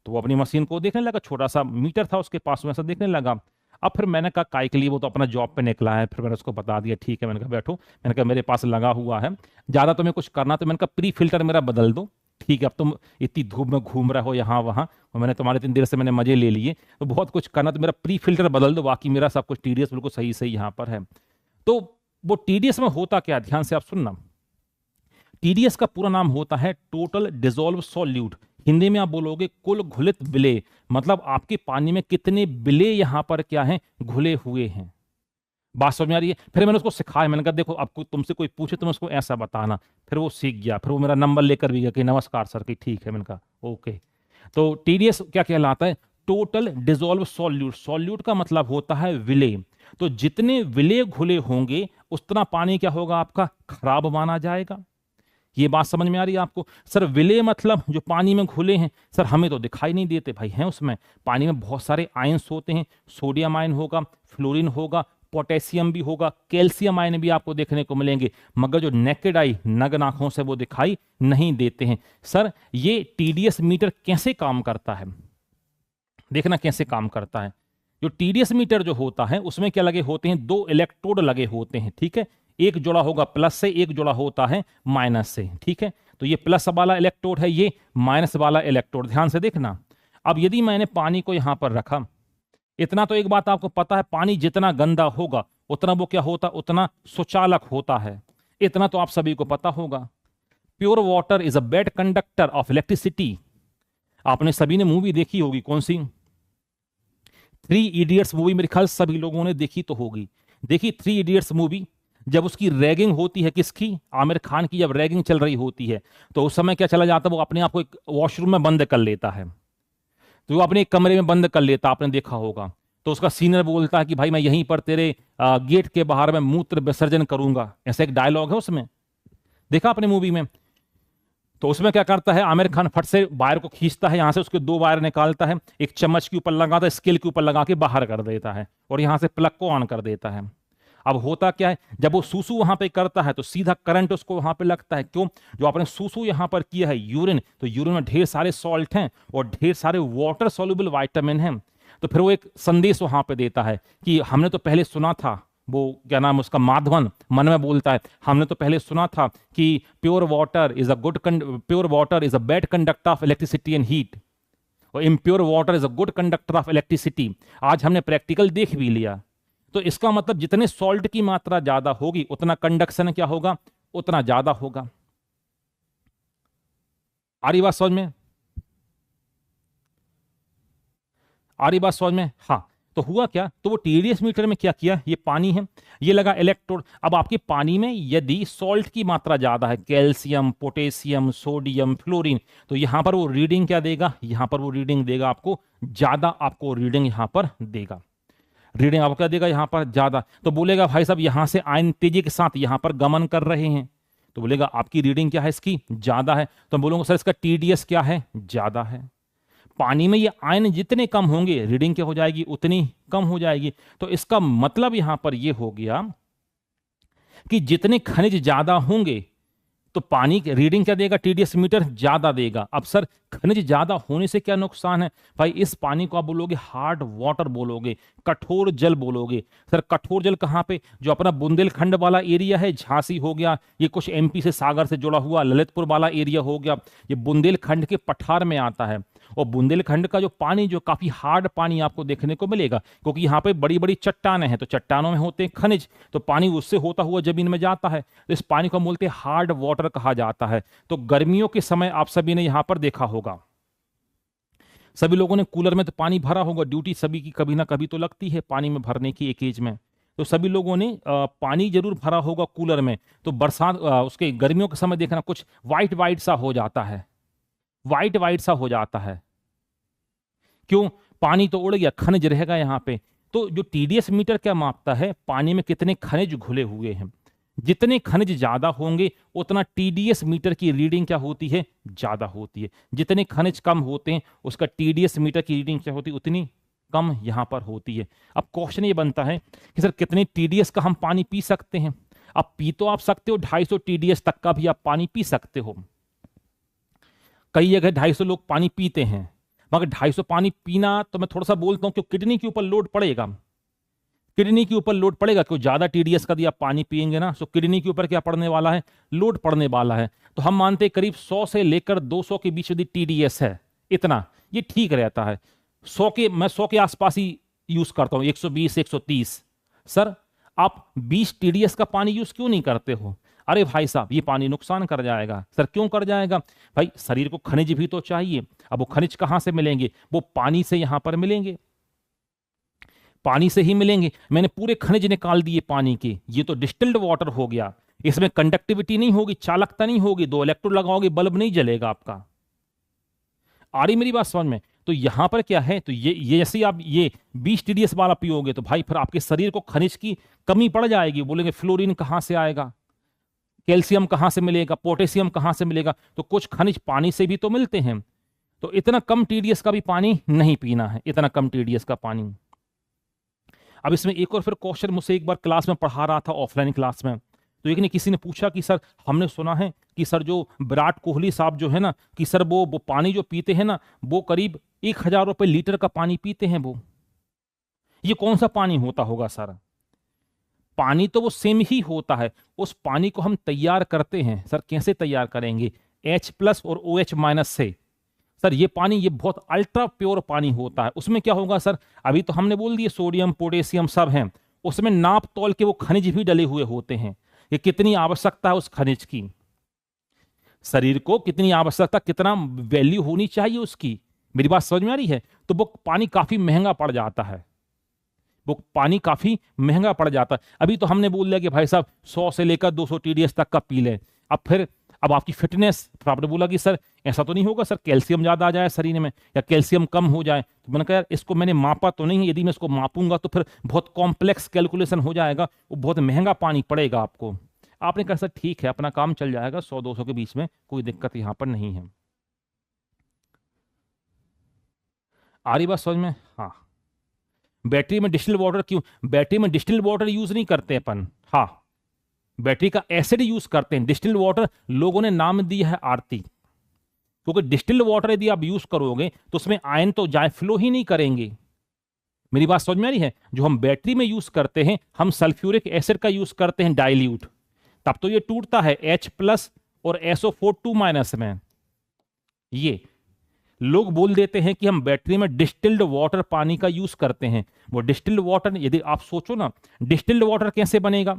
S1: तो वो अपनी मशीन को देखने लगा, छोटा सा मीटर था उसके पास में, ऐसा देखने लगा। अब फिर मैंने कहा काय के लिए, वो तो अपना जॉब पे निकला है। फिर मैंने उसको बता दिया ठीक है, मैंने कहा बैठो, मैंने कहा मेरे पास लगा हुआ है, ज़्यादा तुम्हें कुछ करना तो मैंने कहा प्री फिल्टर मेरा बदल दो, ठीक है अब तुम इतनी धूप में घूम रहे हो यहाँ वहाँ, और मैंने तुम्हारे 3 देर से मैंने मजे ले लिए, तो बहुत कुछ करना तो मेरा प्री फिल्टर बदल दो, बाकी मेरा सब कुछ टीडीएस बिल्कुल सही सही यहाँ पर है। तो वो टीडीएस में होता क्या, ध्यान से आप सुनना। टीडीएस का पूरा नाम होता है टोटल डिसॉल्व सॉल्यूट। हिंदी में आप बोलोगे कुल घुलित विलेय, मतलब आपके पानी में कितने विलेय यहां पर क्या है, घुले हुए हैं। बात समझ में आ रही है। फिर मैंने उसको सिखाया, मैंने कहा देखो आपको तुमसे कोई पूछे तुम उसको ऐसा बताना। फिर वो सीख गया, फिर वो मेरा नंबर लेकर भी गया कि नमस्कार सर की, ठीक है। मैंने कहा ओके। तो टीडीएस क्या कहलाता है, टोटल डिसॉल्व सॉल्यूट। सॉल्यूट का मतलब होता है विलेय। तो जितने विलेय घुले होंगे उतना पानी क्या होगा आपका, खराब माना जाएगा। ये बात समझ में आ रही है आपको। सर विलेय मतलब जो पानी में घुले हैं, सर हमें तो दिखाई नहीं देते भाई, हैं उसमें पानी में बहुत सारे आयंस होते हैं, सोडियम आयन होगा, फ्लोरीन होगा, पोटेशियम भी होगा, कैल्शियम आयन भी आपको देखने को मिलेंगे, मगर जो नेकेड आई, नग्न आंखों से वो दिखाई नहीं देते हैं। सर ये टीडीएस मीटर कैसे काम करता है, देखना कैसे काम करता है। जो टीडीएस मीटर जो होता है उसमें क्या लगे होते हैं, 2 इलेक्ट्रोड लगे होते हैं, ठीक है। एक जुड़ा होगा प्लस से, एक जुड़ा होता है माइनस से, ठीक है। तो ये प्लस वाला इलेक्ट्रोड है, ये माइनस वाला इलेक्ट्रोड, ध्यान से देखना। अब यदि मैंने पानी को यहां पर रखा, इतना तो एक बात आपको पता है, पानी जितना गंदा होगा उतना वो क्या होता, उतना सुचालक होता है, इतना तो आप सभी को पता होगा। Pure water is a bad conductor of electricity. आपने सभी ने मूवी देखी होगी, कौन सी? थ्री इडियट्स मूवी, मेरे ख्याल सभी लोगों ने देखी तो होगी। देखी थ्री इडियट्स मूवी? जब उसकी रैगिंग होती है, किसकी? आमिर खान की जब रैगिंग चल रही होती है तो उस समय क्या चला जाता है, वो अपने आप को एक वॉशरूम में बंद कर लेता है, तो वो अपने एक कमरे में बंद कर लेता, आपने देखा होगा। तो उसका सीनियर बोलता है कि भाई मैं यहीं पर तेरे गेट के बाहर में मूत्र विसर्जन करूंगा, ऐसा एक डायलॉग है उसमें, देखा आपने मूवी में? तो उसमें क्या करता है, आमिर खान फट से वायर को खींचता है, यहां से उसके दो वायर निकालता है, एक चम्मच के ऊपर लगाता है, स्केल के ऊपर लगा के बाहर कर देता है, और यहां से प्लग को ऑन कर देता है। अब होता क्या है, जब वो सूसू वहां पे करता है तो सीधा करंट उसको वहां पे लगता है। क्यों? जो आपने सूसू यहां पर किया है यूरिन, तो यूरिन में ढेर सारे सॉल्ट हैं और ढेर सारे वाटर सॉल्युबल विटामिन हैं। तो फिर वो एक संदेश वहां पे देता है कि हमने तो पहले सुना था, वो क्या नाम उसका, माधवन मन में बोलता है, हमने तो पहले सुना था कि pure water is a bad conductor of electricity and heat, और impure water is a good conductor of electricity. आज हमने प्रैक्टिकल देख भी लिया। तो इसका मतलब जितने सॉल्ट की मात्रा ज्यादा होगी उतना कंडक्शन क्या होगा, उतना ज्यादा होगा। आ रही बात समझ में? आ रही बात समझ में? हाँ। तो हुआ क्या, तो वो टीडीएस मीटर में क्या किया, ये पानी है, ये लगा इलेक्ट्रोड। अब आपके पानी में यदि सॉल्ट की मात्रा ज्यादा है, कैल्शियम, पोटेशियम, सोडियम, फ्लोरीन, तो यहां पर वो रीडिंग क्या देगा, यहां पर वो रीडिंग देगा आपको ज्यादा, आपको रीडिंग यहां पर देगा, रीडिंग आपको क्या देगा, यहां पर ज्यादा। तो बोलेगा भाई साहब यहां से आयन तेजी के साथ यहां पर गमन कर रहे हैं, तो बोलेगा आपकी रीडिंग क्या है, इसकी ज्यादा है। तो बोलूंगा सर इसका टीडीएस क्या है, ज्यादा है। पानी में ये आयन जितने कम होंगे रीडिंग क्या हो जाएगी, उतनी कम हो जाएगी। तो इसका मतलब यहां पर ये हो गया कि जितने खनिज ज्यादा होंगे तो पानी की रीडिंग क्या देगा, टीडीएस मीटर ज्यादा देगा। अब सर खनिज ज्यादा होने से क्या नुकसान है? भाई इस पानी को आप बोलोगे हार्ड वाटर बोलोगे, कठोर जल बोलोगे। सर कठोर जल कहाँ पे, जो अपना बुंदेलखंड वाला एरिया है, झांसी हो गया, ये कुछ एमपी से सागर से जुड़ा हुआ ललितपुर वाला एरिया हो गया, ये बुंदेलखंड के पठार में आता है। और बुंदेलखंड का जो पानी जो काफी हार्ड पानी आपको देखने को मिलेगा, क्योंकि यहाँ पे बड़ी बड़ी चट्टानें हैं, तो चट्टानों में होते हैं खनिज, तो पानी उससे होता हुआ जमीन में जाता है, तो इस पानी को बोलते हैं हार्ड वाटर कहा जाता है। तो गर्मियों के समय आप सभी ने यहां पर देखा होगा, सभी लोगों ने कूलर में तो पानी भरा होगा, ड्यूटी सभी की कभी ना कभी तो लगती है पानी में भरने की एक एज में, तो सभी लोगों ने पानी जरूर भरा होगा कूलर में। तो बरसात उसके गर्मियों के समय देखना कुछ व्हाइट व्हाइट सा हो जाता है, व्हाइट व्हाइट सा हो जाता है। क्यों? पानी तो उड़ गया, खनिज रहेगा यहाँ पे। तो जो टीडीएस मीटर क्या मापता है, पानी में कितने खनिज घुले हुए हैं। जितने खनिज ज्यादा होंगे उतना टीडीएस मीटर की रीडिंग क्या होती है, ज्यादा होती है। जितने खनिज कम होते हैं उसका टीडीएस मीटर की रीडिंग क्या होती है, उतनी कम यहां पर होती है। अब क्वेश्चन ये बनता है कि सर कितने टीडीएस का हम पानी पी सकते हैं? अब पी तो आप सकते हो 250 टीडीएस तक का भी आप पानी पी सकते हो। कई जगह 250 लोग पानी पीते हैं, मगर 250 पानी पीना तो मैं थोड़ा सा बोलता हूं कि किडनी के ऊपर लोड पड़ेगा, किडनी के ऊपर लोड पड़ेगा। क्यों? ज्यादा टीडीएस का दिया आप पानी पिएंगे ना, तो किडनी के ऊपर क्या पड़ने वाला है, लोड पड़ने वाला है। तो हम मानते हैं करीब 100 से लेकर 200 के बीच यदि टीडीएस है, इतना ये ठीक रहता है। 100 के, मैं 100 के आसपास ही यूज करता हूं, 120 130। सर आप 20 टीडीएस का पानी यूज क्यों नहीं करते हो? अरे भाई साहब ये पानी नुकसान कर जाएगा। सर क्यों कर जाएगा? भाई शरीर को खनिज भी तो चाहिए। अब वो खनिज कहां से मिलेंगे? वो पानी से यहां पर मिलेंगे, पानी से ही मिलेंगे। मैंने पूरे खनिज निकाल दिए पानी के, ये तो डिस्टिल्ड वाटर हो गया, इसमें कंडक्टिविटी नहीं होगी, चालकता नहीं होगी, 2 इलेक्ट्रोड लगाओगे बल्ब नहीं जलेगा आपका। आ रही मेरी बात समझ में? तो यहां पर क्या है, तो ये जैसे आप ये 20 टीडीएस वाला पियोगे तो भाई फिर आपके शरीर को खनिज की कमी पड़ जाएगी। बोलेंगे फ्लोरीन कहां से आएगा, कैल्शियम कहां से मिलेगा, पोटेशियम कहां से मिलेगा? तो कुछ खनिज पानी से भी तो मिलते हैं। तो इतना कम टीडीएस का भी पानी नहीं पीना है, इतना कम टीडीएस का पानी। अब इसमें एक और फिर क्वेश्चन मुझसे एक बार क्लास में पढ़ा रहा था, ऑफलाइन क्लास में, तो एक ने किसी ने पूछा कि सर हमने सुना है कि सर जो विराट कोहली साहब जो है ना, कि सर वो पानी जो पीते हैं ना, वो करीब 1000 रुपए लीटर का पानी पीते हैं। वो ये कौन सा पानी होता होगा सर? पानी तो वो सेम ही होता है, उस पानी को हम तैयार करते हैं। सर कैसे तैयार करेंगे? H+ और OH- से। सर ये पानी ये बहुत अल्ट्रा प्योर पानी होता है। उसमें क्या होगा सर, अभी तो हमने बोल दिए सोडियम पोटेशियम सब हैं, उसमें नाप तौल के वो खनिज भी डले हुए होते हैं, ये कितनी आवश्यकता है उस खनिज की। शरीर को कितनी आवश्यकता, कितना वैल्यू होनी चाहिए उसकी। मेरी बात समझ में आ रही है? तो वो पानी काफी महंगा पड़ जाता है, वो पानी काफी महंगा पड़ जाता है। अभी तो हमने बोल दिया कि भाई साहब 100 से लेकर 200 टीडीएस तक का पी लें। अब फिर अब आपकी फिटनेस, फिर आपने बोला कि सर ऐसा तो नहीं होगा सर कैल्शियम ज्यादा आ जाए शरीर में या कैल्शियम कम हो जाए। तो मैंने कहा यार इसको मैंने मापा तो नहीं है, यदि मैं इसको मापूंगा तो फिर बहुत कॉम्प्लेक्स कैलकुलेशन हो जाएगा, वो बहुत महंगा पानी पड़ेगा आपको। आपने कहा सर ठीक है, अपना काम चल जाएगा, 100-200 के बीच में कोई दिक्कत यहां पर नहीं है। आ रही बात समझ में? हाँ। बैटरी में डिस्टिल्ड वाटर क्यों? बैटरी में डिस्टिल्ड वाटर यूज नहीं करते अपन, हाँ, बैटरी का एसिड यूज करते हैं। डिस्टिल्ड वाटर लोगों ने नाम दिया है आरती, क्योंकि डिस्टिल्ड वाटर यदि आप यूज करोगे तो उसमें आयन तो जाए फ्लो ही नहीं करेंगे। मेरी बात समझ में आ रही है? जो हम बैटरी में यूज करते हैं, हम सल्फ्यूरिक एसिड का यूज करते हैं डाइल्यूट, तब तो ये टूटता है H+ और SO4 2- में। ये लोग बोल देते हैं कि हम बैटरी में डिस्टिल्ड वाटर पानी का यूज करते हैं। वो डिस्टिल्ड वाटर, यदि आप सोचो ना, डिस्टिल्ड वाटर कैसे बनेगा?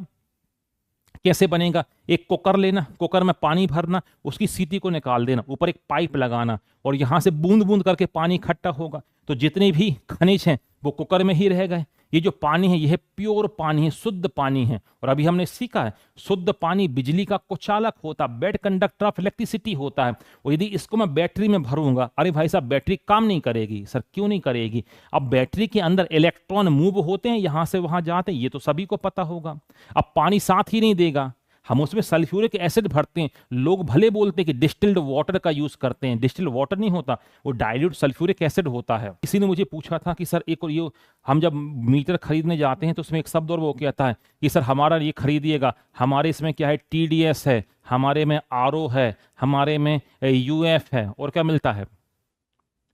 S1: कैसे बनेगा? एक कुकर लेना, कुकर में पानी भरना, उसकी सीटी को निकाल देना, ऊपर एक पाइप लगाना और यहां से बूंद बूंद करके पानी इकट्ठा होगा। तो जितने भी खनिज हैं वो कुकर में ही रह गए। ये जो पानी है यह प्योर पानी है, शुद्ध पानी है। और अभी हमने सीखा है शुद्ध पानी बिजली का कुचालक होता, बेड कंडक्टर ऑफ इलेक्ट्रिसिटी होता है। और यदि इसको मैं बैटरी में भरूंगा, अरे भाई साहब बैटरी काम नहीं करेगी। सर क्यों नहीं करेगी? अब बैटरी के अंदर इलेक्ट्रॉन मूव होते हैं, यहां से वहां जाते हैं, ये तो सभी को पता होगा। अब पानी साथ ही नहीं देगा, हम उसमें सल्फ्यूरिक एसिड भरते हैं। लोग भले बोलते हैं कि डिस्टिल्ड वाटर का यूज करते हैं, डिस्टिल्ड वाटर नहीं होता, वो डाइल्यूट सल्फ्यूरिक एसिड होता है। किसी ने मुझे पूछा था कि सर एक और ये, हम जब मीटर खरीदने जाते हैं तो उसमें एक शब्द और वो कहता है कि सर हमारा ये खरीदिएगा, हमारे इसमें क्या है, TDS है, हमारे में RO है, हमारे में UF है, और क्या मिलता है?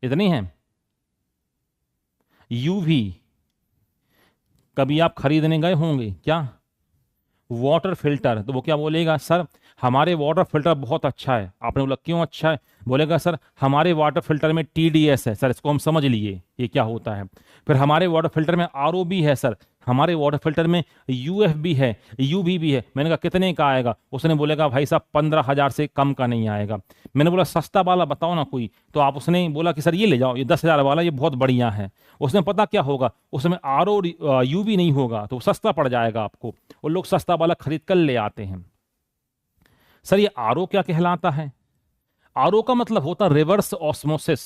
S1: इतनी है UV। कभी आप खरीदने गए होंगे क्या? वाटर फिल्टर, तो वो क्या बोलेगा, सर हमारे वाटर फिल्टर बहुत अच्छा है। आपने बोला क्यों अच्छा है? बोलेगा सर हमारे वाटर फिल्टर में TDS है। सर इसको हम समझ लिए ये क्या होता है। फिर हमारे वाटर फिल्टर में RO भी है सर, हमारे वाटर फिल्टर में UF भी है, UV भी है। मैंने कहा कितने का आएगा? उसने बोलेगा भाई साहब 15,000 से कम का नहीं आएगा। मैंने बोला सस्ता वाला बताओ ना कोई। तो आप, उसने बोला कि सर ये ले जाओ, ये 10,000 वाला, ये बहुत बढ़िया है। उसने पता क्या होगा, उसमें RO UV नहीं होगा, तो सस्ता पड़ जाएगा आपको, और लोग सस्ता वाला खरीद कर ले आते हैं। सर ये RO क्या कहलाता है? RO का मतलब होता रिवर्स ऑस्मोसिस।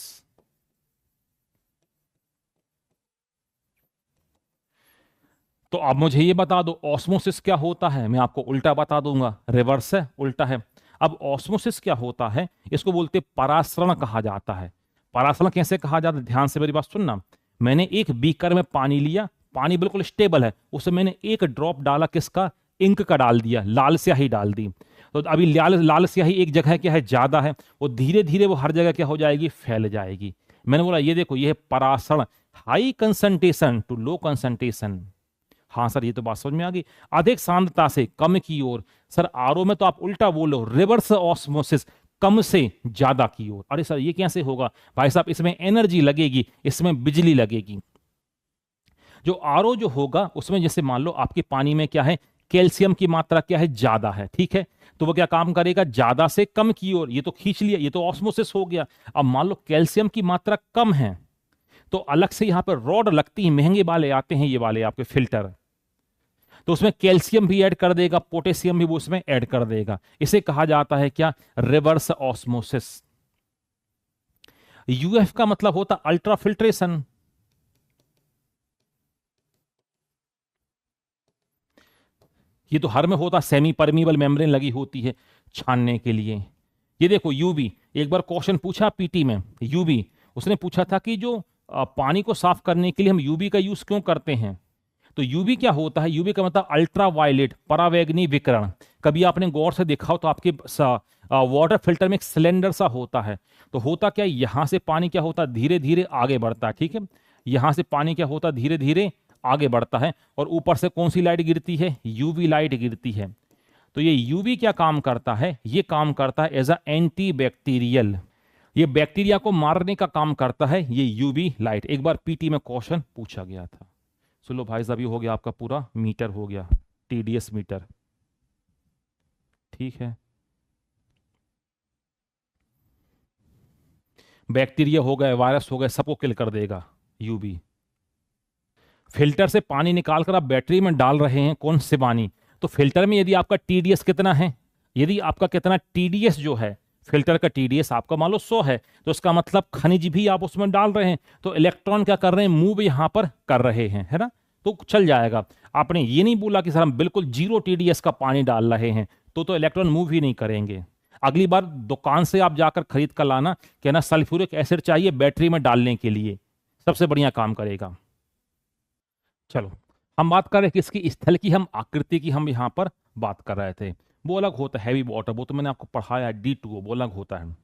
S1: तो अब मुझे ये बता दो ऑस्मोसिस क्या होता है। मैं आपको उल्टा बता दूंगा, रिवर्स है, उल्टा है। अब ऑस्मोसिस क्या होता है? इसको बोलते परासरण कहा जाता है। परासरण कैसे कहा जाता है? ध्यान से मेरी बात सुनना। मैंने एक बीकर में पानी लिया, पानी बिल्कुल स्टेबल है, उसमें मैंने एक ड्रॉप डाला, किसका? इंक का डाल दिया, लाल स्याही डाल दी। तो अभी लाल लाल स्याही एक जगह क्या है, ज्यादा है, और धीरे धीरे वो हर जगह क्या हो जाएगी, फैल जाएगी। मैंने बोला ये देखो, ये है परासरण, high concentration to low concentration. हाँ सर ये तो बात समझ में आ गई, अधिक सांद्रता से कम की ओर। सर RO में तो आप उल्टा बोलो, रिवर्स ऑस्मोसिस, कम से ज्यादा की ओर। अरे सर ये कैसे होगा? भाई साहब इसमें एनर्जी लगेगी, इसमें बिजली लगेगी। जो RO जो होगा उसमें जैसे मान लो आपके पानी में क्या है, कैल्शियम की मात्रा क्या है, ज्यादा है, ठीक है, तो वो क्या काम करेगा, ज्यादा से कम की ओर। ये तो खींच लिया, ये तो ऑस्मोसिस हो गया। अब मान लो कैल्शियम की मात्रा कम है, तो अलग से यहां पर रॉड लगती है, महंगे वाले आते हैं ये वाले आपके फिल्टर, तो उसमें कैल्शियम भी ऐड कर देगा, पोटेशियम भी वो उसमें ऐड कर देगा। इसे कहा जाता है क्या, रिवर्स ऑस्मोसिस। UF का मतलब होता अल्ट्रा फिल्ट्रेशन। ये तो हर में होता, सेमी परमीबल मेम्ब्रेन लगी होती है छानने के लिए। ये देखो UV, एक बार क्वेश्चन पूछा पीटी में, UV उसने पूछा था कि जो पानी को साफ करने के लिए हम UV का यूज क्यों करते हैं। तो UV क्या होता है? UV का मतलब अल्ट्रा वायलेट, परावैंगनी विकिरण। कभी आपने गौर से देखा हो तो आपके वाटर फिल्टर में एक सिलेंडर सा होता है, तो होता क्या, यहां से पानी क्या होता है, धीरे धीरे आगे बढ़ता है, ठीक है, यहां से पानी क्या होता है, धीरे धीरे आगे बढ़ता है, और ऊपर से कौन सी लाइट गिरती है, UV लाइट गिरती है। तो ये UV क्या काम करता है, ये काम करता है एज अ एंटी बैक्टीरियल, ये बैक्टीरिया को मारने का काम करता है ये UV लाइट। एक बार पीटी में क्वेश्चन पूछा गया था। चलो भाई साहब ये हो गया आपका पूरा मीटर, हो गया TDS मीटर, ठीक है। बैक्टीरिया हो गए, वायरस हो गए, सबको किल कर देगा यूवी। फिल्टर से पानी निकालकर आप बैटरी में डाल रहे हैं, कौन से पानी, तो फिल्टर में यदि आपका टीडीएस कितना है, यदि आपका कितना टीडीएस जो है, फिल्टर का टीडीएस आपका मान लो 100 है, तो इसका मतलब खनिज भी आप उसमें डाल रहे हैं, तो इलेक्ट्रॉन क्या कर रहे हैं, मूव यहां पर कर रहे हैं, है ना, तो चल जाएगा। आपने ये नहीं बोला कि सर हम बिल्कुल 0 टीडीएस का पानी डाल रहे हैं, तो इलेक्ट्रॉन मूव ही नहीं करेंगे। अगली बार दुकान से आप जाकर खरीद कर लाना, कहना सल्फ्यूरिक एसिड चाहिए बैटरी में डालने के लिए, सबसे बढ़िया काम करेगा। चलो, हम बात कर रहे हैं किसकी, स्थल की, हम आकृति की हम यहां पर बात कर रहे थे। वो अलग होता है हैवी वाटर, वो तो मैंने आपको पढ़ाया D2O, वो अलग होता है,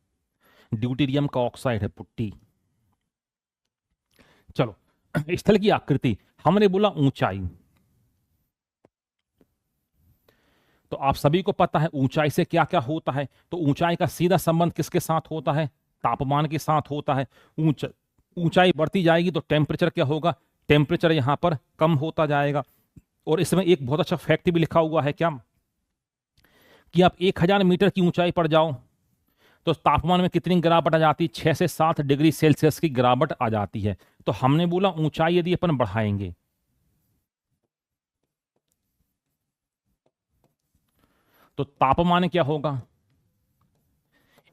S1: ड्यूटेरियम का ऑक्साइड है, पुट्टी। चलो, स्थल की आकृति, हमने बोला ऊंचाई, तो आप सभी को पता है ऊंचाई से क्या क्या होता है, तो ऊंचाई का सीधा संबंध किसके साथ होता है, तापमान के साथ होता है। ऊंचाई बढ़ती जाएगी तो टेम्परेचर क्या होगा, टेम्परेचर यहां पर कम होता जाएगा। और इसमें एक बहुत अच्छा फैक्ट भी लिखा हुआ है क्या, कि आप 1000 मीटर की ऊंचाई पर जाओ तो तापमान में कितनी गिरावट आ जाती है, 6 से 7 डिग्री सेल्सियस की गिरावट आ जाती है। तो हमने बोला ऊंचाई यदि अपन बढ़ाएंगे तो तापमान क्या होगा,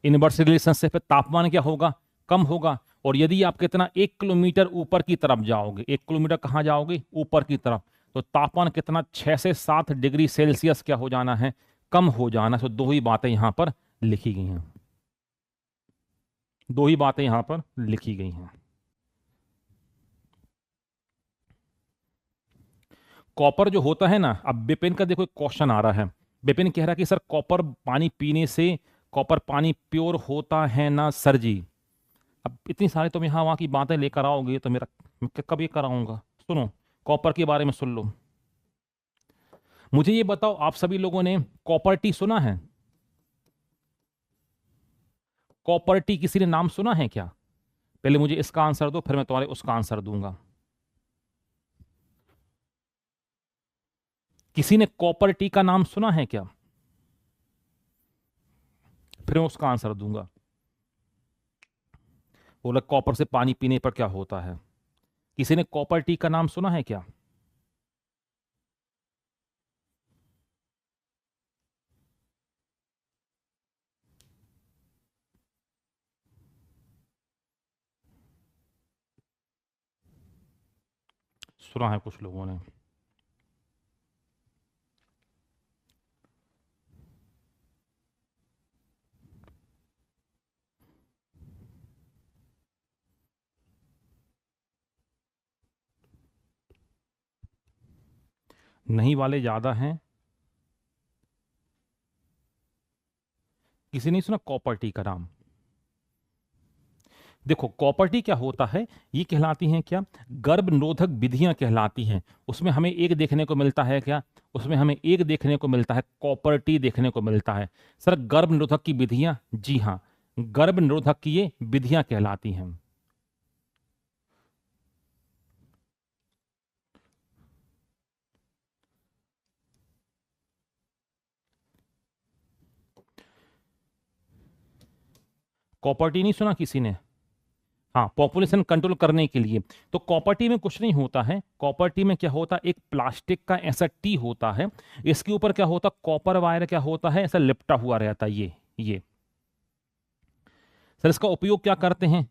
S1: इनवर्स रिलेशनशिप पे तापमान क्या होगा, कम होगा। और यदि आप कितना 1 किलोमीटर ऊपर की तरफ जाओगे, 1 किलोमीटर कहां जाओगे, ऊपर की तरफ, तो तापमान कितना 6 से 7 डिग्री सेल्सियस क्या हो जाना है, कम हो जाना। तो दो ही बातें यहां पर लिखी गई हैं, दो ही बातें यहां पर लिखी गई हैं। कॉपर जो होता है ना, अब विपिन का देखो क्वेश्चन आ रहा है, विपिन कह रहा है कि सर कॉपर पानी पीने से कॉपर पानी प्योर होता है ना सर जी। अब इतनी सारी तुम यहाँ वहाँ की बातें लेकर आओगे तो मेरा मैं कब ये कराऊंगा। सुनो, कॉपर के बारे में सुन लो। मुझे ये बताओ, आप सभी लोगों ने कॉपर टी सुना है, कॉपर टी किसी ने नाम सुना है क्या, पहले मुझे इसका आंसर दो, फिर मैं तुम्हारे उसका आंसर दूंगा। किसी ने कॉपर टी का नाम सुना है क्या, फिर मैं उसका आंसर दूंगा। बोला कॉपर से पानी पीने पर क्या होता है, किसी ने कॉपर टी का नाम सुना है क्या। सुना है कुछ लोगों ने। नहीं वाले ज्यादा हैं, किसी ने सुना कॉपर टी का नाम। देखो कॉपर टी क्या होता है, ये कहलाती हैं क्या, गर्भ निरोधक विधियां कहलाती हैं। उसमें हमें एक देखने को मिलता है क्या, उसमें हमें एक देखने को मिलता है, कॉपर टी देखने को मिलता है। सर गर्भ निरोधक की विधियां, जी हाँ, गर्भ निरोधक की ये विधियां कहलाती हैं। कॉपर टी नहीं सुना किसी ने, हाँ, पॉपुलेशन कंट्रोल करने के लिए। तो कॉपर टी में कुछ नहीं होता है, कॉपर टी में क्या होता है, एक प्लास्टिक का ऐसा टी होता है, इसके ऊपर क्या होता है, कॉपर वायर क्या होता है, ऐसा लिपटा हुआ रहता है ये। सर इसका उपयोग क्या करते हैं,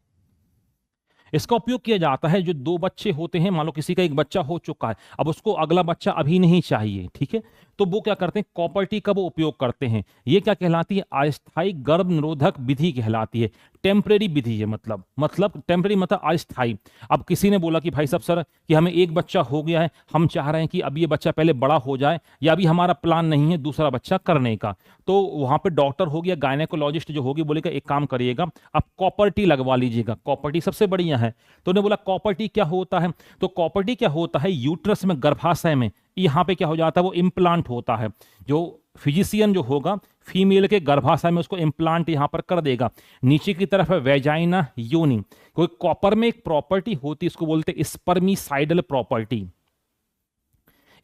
S1: इसका उपयोग किया जाता है, जो दो बच्चे होते हैं, मान लो किसी का एक बच्चा हो चुका है, अब उसको अगला बच्चा अभी नहीं चाहिए, ठीक है, तो वो क्या करते हैं, कॉपर टी का वो उपयोग करते हैं। ये क्या कहलाती है, अस्थायी गर्भ निरोधक विधि कहलाती है। टेम्परेरी विधि है, मतलब टेम्परेरी मतलब अस्थायी। अब किसी ने बोला कि भाई साहब सर कि हमें एक बच्चा हो गया है, हम चाह रहे हैं कि अब ये बच्चा पहले बड़ा हो जाए, या अभी हमारा प्लान नहीं है दूसरा बच्चा करने का, तो वहां पे डॉक्टर हो गया, गायनेकोलॉजिस्ट जो होगी, बोलेगा एक काम करिएगा, आप कॉपर टी लगवा लीजिएगा, कॉपर टी सबसे बढ़िया है। तो उन्होंने बोला कॉपर टी क्या होता है, तो कॉपर टी क्या होता है, यूट्रस में, गर्भाशय में, यहां पे क्या हो जाता है, वो इम्प्लांट होता है। जो फिजिशियन जो होगा, फीमेल के गर्भाशय में उसको इम्प्लांट यहां पर कर देगा। नीचे की तरफ है वेजाइना, योनि। कोई कॉपर में एक प्रॉपर्टी होती है, इसको बोलते हैं spermicidal property.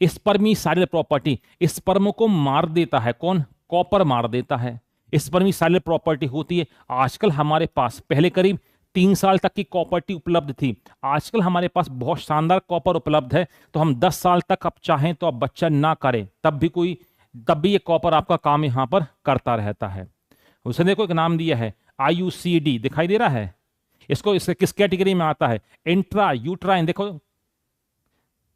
S1: Spermicidal property, sperm को मार देता है कौन, कॉपर मार देता है, स्पर्मिसाइडल प्रॉपर्टी होती है। आजकल हमारे पास, पहले करीब 3 साल तक की कॉपर टी उपलब्ध थी। आजकल हमारे पास बहुत शानदार कॉपर उपलब्ध है, तो हम 10 साल तक आप चाहें तो आप बच्चा ना करें, तब भी ये कॉपर आपका काम यहां पर करता रहता है। उसने देखो एक नाम दिया है IUCD, दिखाई दे रहा है? इससे किस कैटेगरी में आता है? इंट्रा यूट्राइन, देखो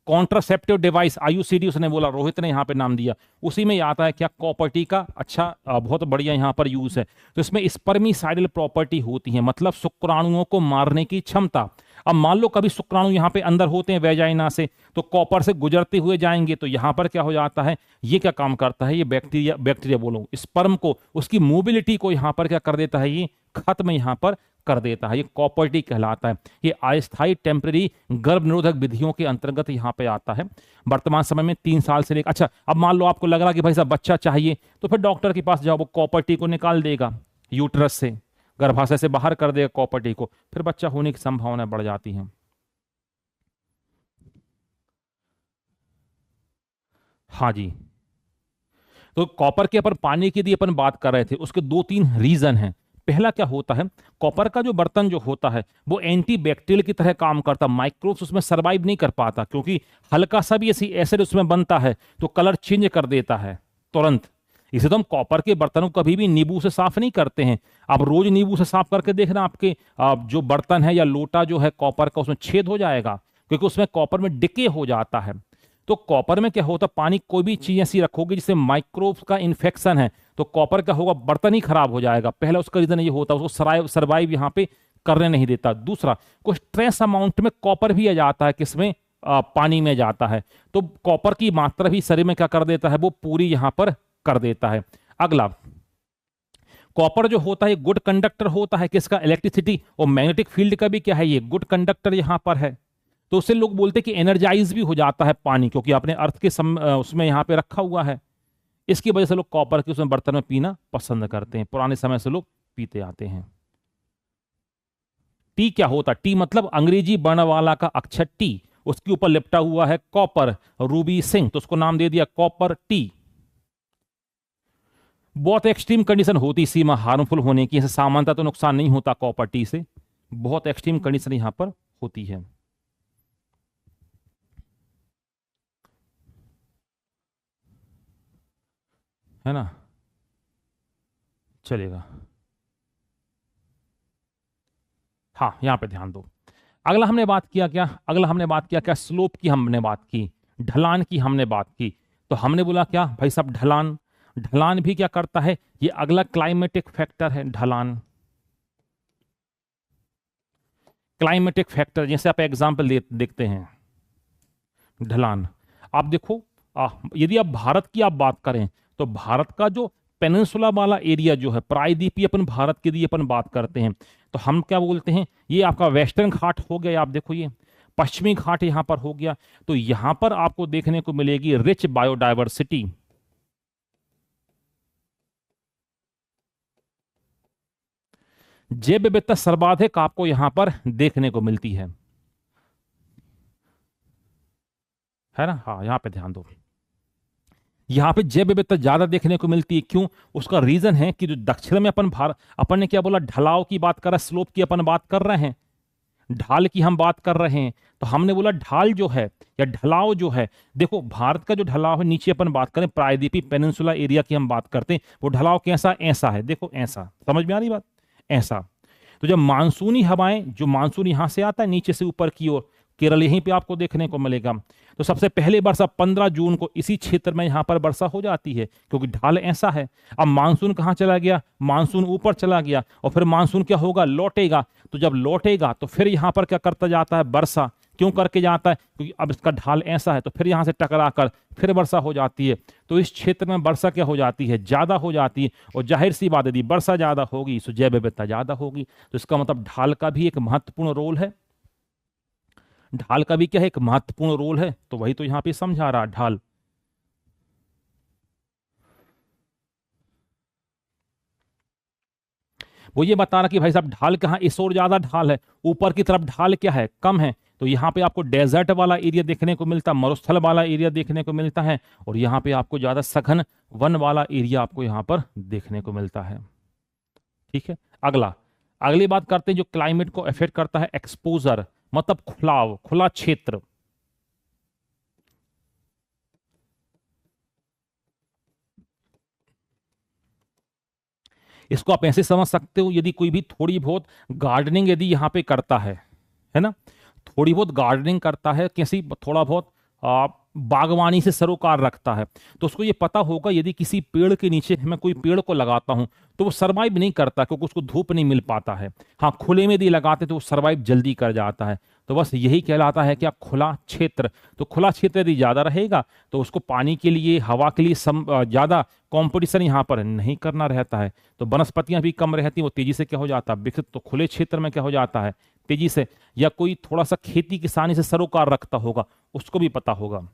S1: कॉन्ट्रासेप्टिव डिवाइस IUCD उसने बोला, रोहित ने यहां पे नाम दिया, उसी में आता है क्या प्रॉपर्टी का। अच्छा बहुत बढ़िया यहां पर यूज है। तो इसमें स्पर्मिसाइडल प्रॉपर्टी होती है, मतलब शुक्राणुओं को मारने की क्षमता। अब मान लो कभी शुक्राणु यहां पे अंदर होते हैं वेजाइना से, तो कॉपर से गुजरते हुए जाएंगे, तो यहां पर क्या हो जाता है, ये क्या काम करता है, ये बैक्टीरिया बोलो स्पर्म को, उसकी मोबिलिटी को यहां पर क्या कर देता है, ये खत्म यहां पर कर देता है। ये कॉपर्टी कहलाता है। ये अस्थायी टेम्पररी गर्भ निरोधक विधियों के अंतर्गत यहां पे आता है। वर्तमान समय में 3 साल से लेकर, अच्छा अब मान लो आपको लग रहा कि भाई साहब बच्चा चाहिए, तो फिर डॉक्टर के पास जाओ, वो कॉपर्टी को निकाल देगा यूट्रस से, गर्भाशय से बाहर कर देगा कॉपर्टी को, फिर बच्चा होने की संभावना बढ़ जाती है। हाँ जी, तो कॉपर के अपन पानी की यदि अपन बात कर रहे थे, उसके 2-3 रीजन हैं। पहला क्या होता है, कॉपर का जो बर्तन जो होता है वो एंटीबैक्टीरियल की तरह काम करता, माइक्रोब्स उसमें सरवाइव नहीं कर पाता, क्योंकि हल्का सा भी ऐसी एसिड उसमें बनता है तो कलर चेंज कर देता है तुरंत। इसे तो हम कॉपर के बर्तनों को कभी भी नींबू से साफ नहीं करते हैं। आप रोज नींबू से साफ करके देखना, आपके जो बर्तन है या लोटा जो है कॉपर का, उसमें छेद हो जाएगा, क्योंकि उसमें कॉपर में डिके हो जाता है। तो कॉपर में क्या होता है, पानी कोई भी चीज ऐसी रखोगे जिससे माइक्रोब्स का इन्फेक्शन है, तो कॉपर का होगा, बर्तन ही खराब हो जाएगा। पहला उसका रीजन ये होता है, उसको सर्वाइव यहाँ पे करने नहीं देता। दूसरा, कुछ ट्रेस अमाउंट में कॉपर भी आ जाता है, किसमें, पानी में जाता है, तो कॉपर की मात्रा भी शरीर में क्या कर देता है, वो पूरी यहां पर कर देता है। अगला, कॉपर जो होता है गुड कंडक्टर होता है, किसका, इलेक्ट्रिसिटी और मैग्नेटिक फील्ड का भी क्या है, ये गुड कंडक्टर यहां पर है। तो उससे लोग बोलते हैं कि एनर्जाइज भी हो जाता है पानी, क्योंकि आपने अर्थ के उसमें यहां पे रखा हुआ है। इसकी वजह से लोग कॉपर के उसमें बर्तन में पीना पसंद करते हैं, पुराने समय से लोग पीते आते हैं। टी क्या होता है, टी मतलब अंग्रेजी वर्णमाला का अक्षर टी, उसके ऊपर लिपटा हुआ है कॉपर, रूबी सिंह, तो उसको नाम दे दिया कॉपर टी। बहुत एक्सट्रीम कंडीशन होती सीमा हार्मफुल होने की, सामान्यतः तो नुकसान नहीं होता कॉपर टी से, बहुत एक्सट्रीम कंडीशन यहां पर होती है ना। चलेगा, हाँ यहां पे ध्यान दो। अगला हमने बात किया क्या, स्लोप की हमने बात की, ढलान की हमने बात की। तो हमने बोला क्या भाई साहब, ढलान, ढलान भी क्या करता है, ये अगला क्लाइमेटिक फैक्टर है ढलान। क्लाइमेटिक फैक्टर, जैसे आप एग्जांपल देखते हैं, ढलान आप देखो, यदि आप भारत की आप बात करें, तो भारत का जो पेनिनसुला वाला एरिया जो है, प्रायद्वीपीय अपन भारत के लिए अपन बात करते हैं, तो हम क्या बोलते हैं, ये आपका वेस्टर्न घाट हो गया, आप देखो ये पश्चिमी घाट यहां पर हो गया। तो यहां पर आपको देखने को मिलेगी रिच बायोडाइवर्सिटी, जैव विविधता सर्वाधिक आपको यहां पर देखने को मिलती है ना। हाँ यहां पे ध्यान दो, यहां पे जैव विविधता ज्यादा देखने को मिलती है। क्यों, उसका रीजन है कि जो दक्षिण में अपन ने क्या बोला, ढलाव की बात कर रहे हैं, स्लोप की अपन बात कर रहे हैं, ढाल की हम बात कर रहे हैं। तो हमने बोला ढाल जो है या ढलाव जो है, देखो भारत का जो ढलाव है, नीचे अपन बात करें प्रायद्वीपीय पेनिनसुला एरिया की हम बात करते हैं, वो ढलाव कैसा, ऐसा है, देखो ऐसा, समझ में आ रही बात, ऐसा। तो जब मानसूनी हवाएं, जो मानसून यहां से आता है नीचे से ऊपर की ओर, केरल यहीं पे आपको देखने को मिलेगा, तो सबसे पहले वर्षा 15 जून को इसी क्षेत्र में यहां पर वर्षा हो जाती है, क्योंकि ढाल ऐसा है। अब मानसून कहां चला गया, मानसून ऊपर चला गया, और फिर मानसून क्या होगा, लौटेगा। तो जब लौटेगा तो फिर यहां पर क्या करता जाता है, वर्षा। क्यों करके जाता है, क्योंकि अब इसका ढाल ऐसा है, तो फिर यहां से टकरा कर फिर वर्षा हो जाती है। तो इस क्षेत्र में वर्षा क्या हो जाती है, ज्यादा हो जाती है, और जाहिर सी बात, यदि वर्षा ज्यादा होगी तो जैव विविधता ज्यादा होगी। तो इसका मतलब ढाल का भी एक महत्वपूर्ण रोल है, ढाल का भी क्या है, एक महत्वपूर्ण रोल है। तो वही तो यहां पे समझा रहा, ढाल। वो ये बता रहा कि भाई साहब ढाल कहाँ, इस ओर ज्यादा ढाल है, ऊपर की तरफ ढाल क्या है, कम है। तो यहाँ पे आपको डेजर्ट वाला एरिया देखने को मिलता है, मरुस्थल वाला एरिया देखने को मिलता है, और यहाँ पे आपको ज्यादा सघन वन वाला एरिया आपको यहाँ पर देखने को मिलता है। ठीक है, अगला, अगली बात करते हैं जो क्लाइमेट को अफेक्ट करता है, एक्सपोजर, मतलब खुला क्षेत्र। इसको आप ऐसे समझ सकते हो, यदि कोई भी थोड़ी बहुत गार्डनिंग यदि यहाँ पे करता है ना, थोड़ी बहुत गार्डनिंग करता है, किसी थोड़ा बहुत बागवानी से सरोकार रखता है, तो उसको ये पता होगा यदि किसी पेड़ के नीचे मैं कोई पेड़ को लगाता हूं तो वो सरवाइव नहीं करता, क्योंकि उसको धूप नहीं मिल पाता है। हाँ, खुले में यदि लगाते तो वो सरवाइव जल्दी कर जाता है। तो बस यही कहलाता है कि आप खुला क्षेत्र, तो खुला क्षेत्र यदि ज्यादा रहेगा तो उसको पानी के लिए, हवा के लिए ज्यादा कंपटीशन यहाँ पर नहीं करना रहता है, तो वनस्पतियां भी कम रहती हैं, वो तेजी से क्या हो जाता है, विकसित। तो खुले क्षेत्र में क्या हो जाता है, तेजी से। या कोई थोड़ा सा खेती किसानी से सरोकार रखता होगा, उसको भी पता होगा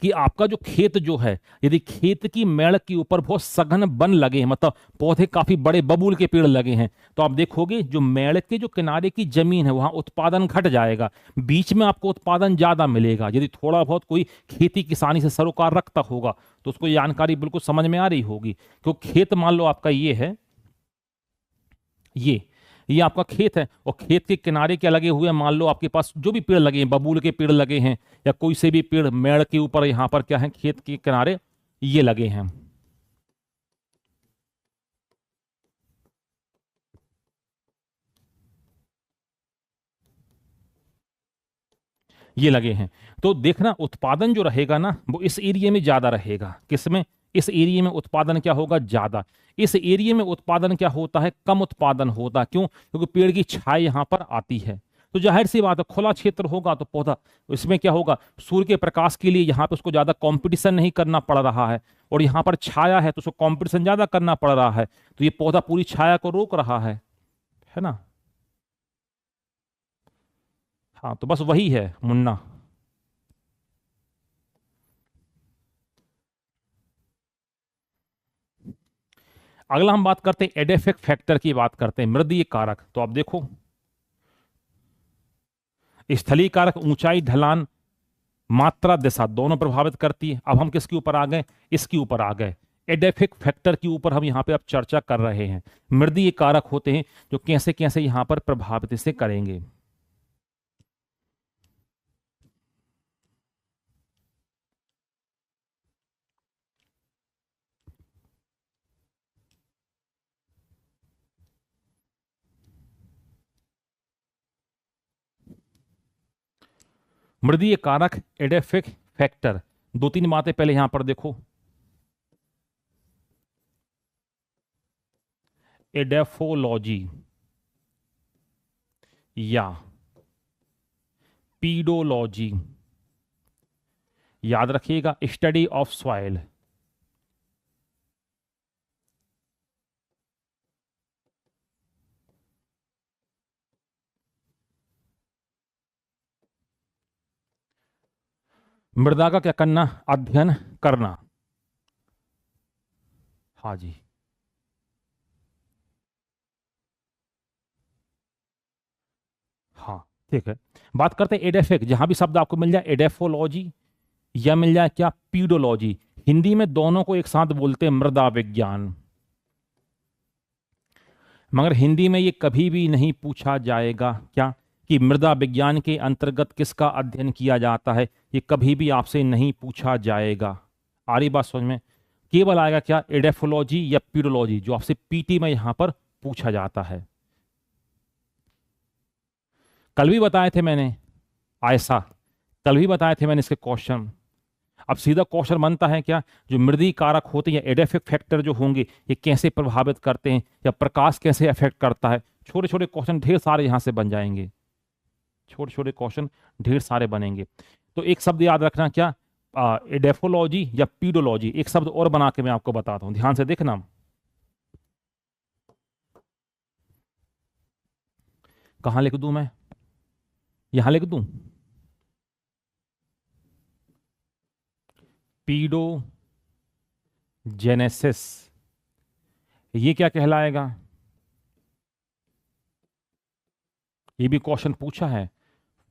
S1: कि आपका जो खेत जो है, यदि खेत की मेड़ के ऊपर बहुत सघन वन लगे हैं, मतलब पौधे काफी बड़े बबूल के पेड़ लगे हैं, तो आप देखोगे जो मेड़ के जो किनारे की जमीन है वहां उत्पादन घट जाएगा, बीच में आपको उत्पादन ज्यादा मिलेगा। यदि थोड़ा बहुत कोई खेती किसानी से सरोकार रखता होगा तो उसको जानकारी बिल्कुल समझ में आ रही होगी। क्योंकि खेत मान लो आपका ये है, ये आपका खेत है, और खेत के किनारे क्या लगे हुए हैं, मान लो आपके पास जो भी पेड़ लगे हैं, बबूल के पेड़ लगे हैं या कोई से भी पेड़ मेड़ के ऊपर, यहां पर क्या है, खेत के किनारे ये लगे हैं, ये लगे हैं। तो देखना उत्पादन जो रहेगा ना वो इस एरिया में ज्यादा रहेगा। किसमें, इस एरिया में उत्पादन क्या होगा, ज्यादा। इस एरिया में उत्पादन क्या होता है, कम उत्पादन होता है। क्यों, क्योंकि पेड़ की छाया यहां पर आती है। तो जाहिर सी बात है, खुला क्षेत्र होगा तो पौधा, इसमें क्या होगा, सूर्य के प्रकाश के लिए यहाँ पे उसको ज्यादा कंपटीशन नहीं करना पड़ रहा है, और यहाँ पर छाया है तो उसको कंपटीशन ज्यादा करना पड़ रहा है, तो ये पौधा पूरी छाया को रोक रहा है ना। हाँ, तो बस वही है मुन्ना। अगला हम बात करते हैं एडेफेक्ट फैक्टर की, बात करते हैं मृदीय कारक। तो आप देखो, स्थलीय कारक ऊंचाई, ढलान, मात्रा, दिशा दोनों प्रभावित करती है। अब हम किसके ऊपर आ गए, इसके ऊपर आ गए, एडेफेक्ट फैक्टर के ऊपर हम यहाँ पे अब चर्चा कर रहे हैं। मृदीय कारक होते हैं जो कैसे कैसे यहाँ पर प्रभावित इसे करेंगे। मृदीय कारक, एडेफेक्ट फैक्टर, दो तीन बातें पहले यहां पर देखो। एडेफोलॉजी या पीडोलॉजी, याद रखिएगा, स्टडी ऑफ सॉइल। मृदा का क्या करना, अध्ययन करना। हाँ जी, हाँ ठीक है। बात करते हैं एडेफेक्ट, जहां भी शब्द आपको मिल जाए, एडेफोलॉजी या मिल जाए क्या, पीडोलॉजी। हिंदी में दोनों को एक साथ बोलते हैं मृदा विज्ञान, मगर हिंदी में ये कभी भी नहीं पूछा जाएगा क्या कि मृदा विज्ञान के अंतर्गत किसका अध्ययन किया जाता है, ये कभी भी आपसे नहीं पूछा जाएगा। आ रही बात समझ में, केवल आएगा क्या, एडेफोलॉजी या पीडोलॉजी, जो आपसे पीटी में यहां पर पूछा जाता है। कल भी बताए थे मैंने, ऐसा कल भी बताए थे मैंने इसके क्वेश्चन। अब सीधा क्वेश्चन बनता है क्या, जो मृदीय कारक होते हैं या एडेफेक्ट फैक्टर जो होंगे, ये कैसे प्रभावित करते हैं, या प्रकाश कैसे अफेक्ट करता है। छोटे छोटे क्वेश्चन ढेर सारे यहां से बन जाएंगे, छोटे छोटे क्वेश्चन ढेर सारे बनेंगे। तो एक शब्द याद रखना क्या, एडेफोलॉजी या पीडोलॉजी। एक शब्द और बना के मैं आपको बताता हूं, ध्यान से देखना। कहां लिख दूं मैं, यहां लिख दूं, पीडो जेनेसिस, ये क्या कहलाएगा, ये भी क्वेश्चन पूछा है।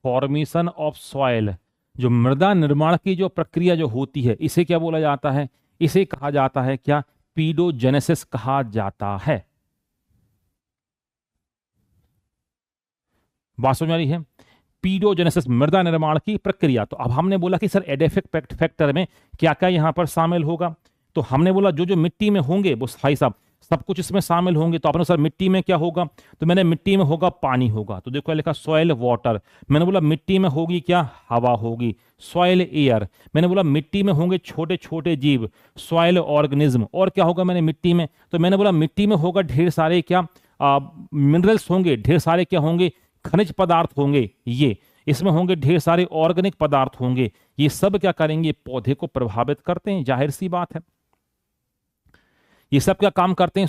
S1: फॉर्मेशन ऑफ सॉइल, जो मृदा निर्माण की जो प्रक्रिया जो होती है, इसे क्या बोला जाता है, इसे कहा जाता है क्या, पीडोजेनेसिस कहा जाता है। बात समझ आ रही है? पीडोजेनेसिस, मृदा निर्माण की प्रक्रिया। तो अब हमने बोला कि सर एडेफिक फैक्टर में क्या क्या यहां पर शामिल होगा, तो हमने बोला जो जो मिट्टी में होंगे वो भाई साहब सब कुछ इसमें शामिल होंगे। तो आपने सर मिट्टी में क्या होगा, तो मैंने मिट्टी में होगा पानी होगा, तो देखो लिखा सॉइल वाटर। मैंने बोला मिट्टी में होगी क्या, हवा होगी, सॉइल एयर। मैंने बोला मिट्टी में होंगे छोटे छोटे जीव, सॉइल ऑर्गेनिज्म। और क्या होगा मैंने मिट्टी में, तो मैंने बोला मिट्टी में होगा ढेर सारे क्या मिनरल्स होंगे, ढेर सारे क्या होंगे, खनिज पदार्थ होंगे। ये इसमें होंगे ढेर सारे ऑर्गेनिक पदार्थ होंगे। ये सब क्या करेंगे, पौधे को प्रभावित करते हैं, जाहिर सी बात है। ये सब क्या काम करते हैं,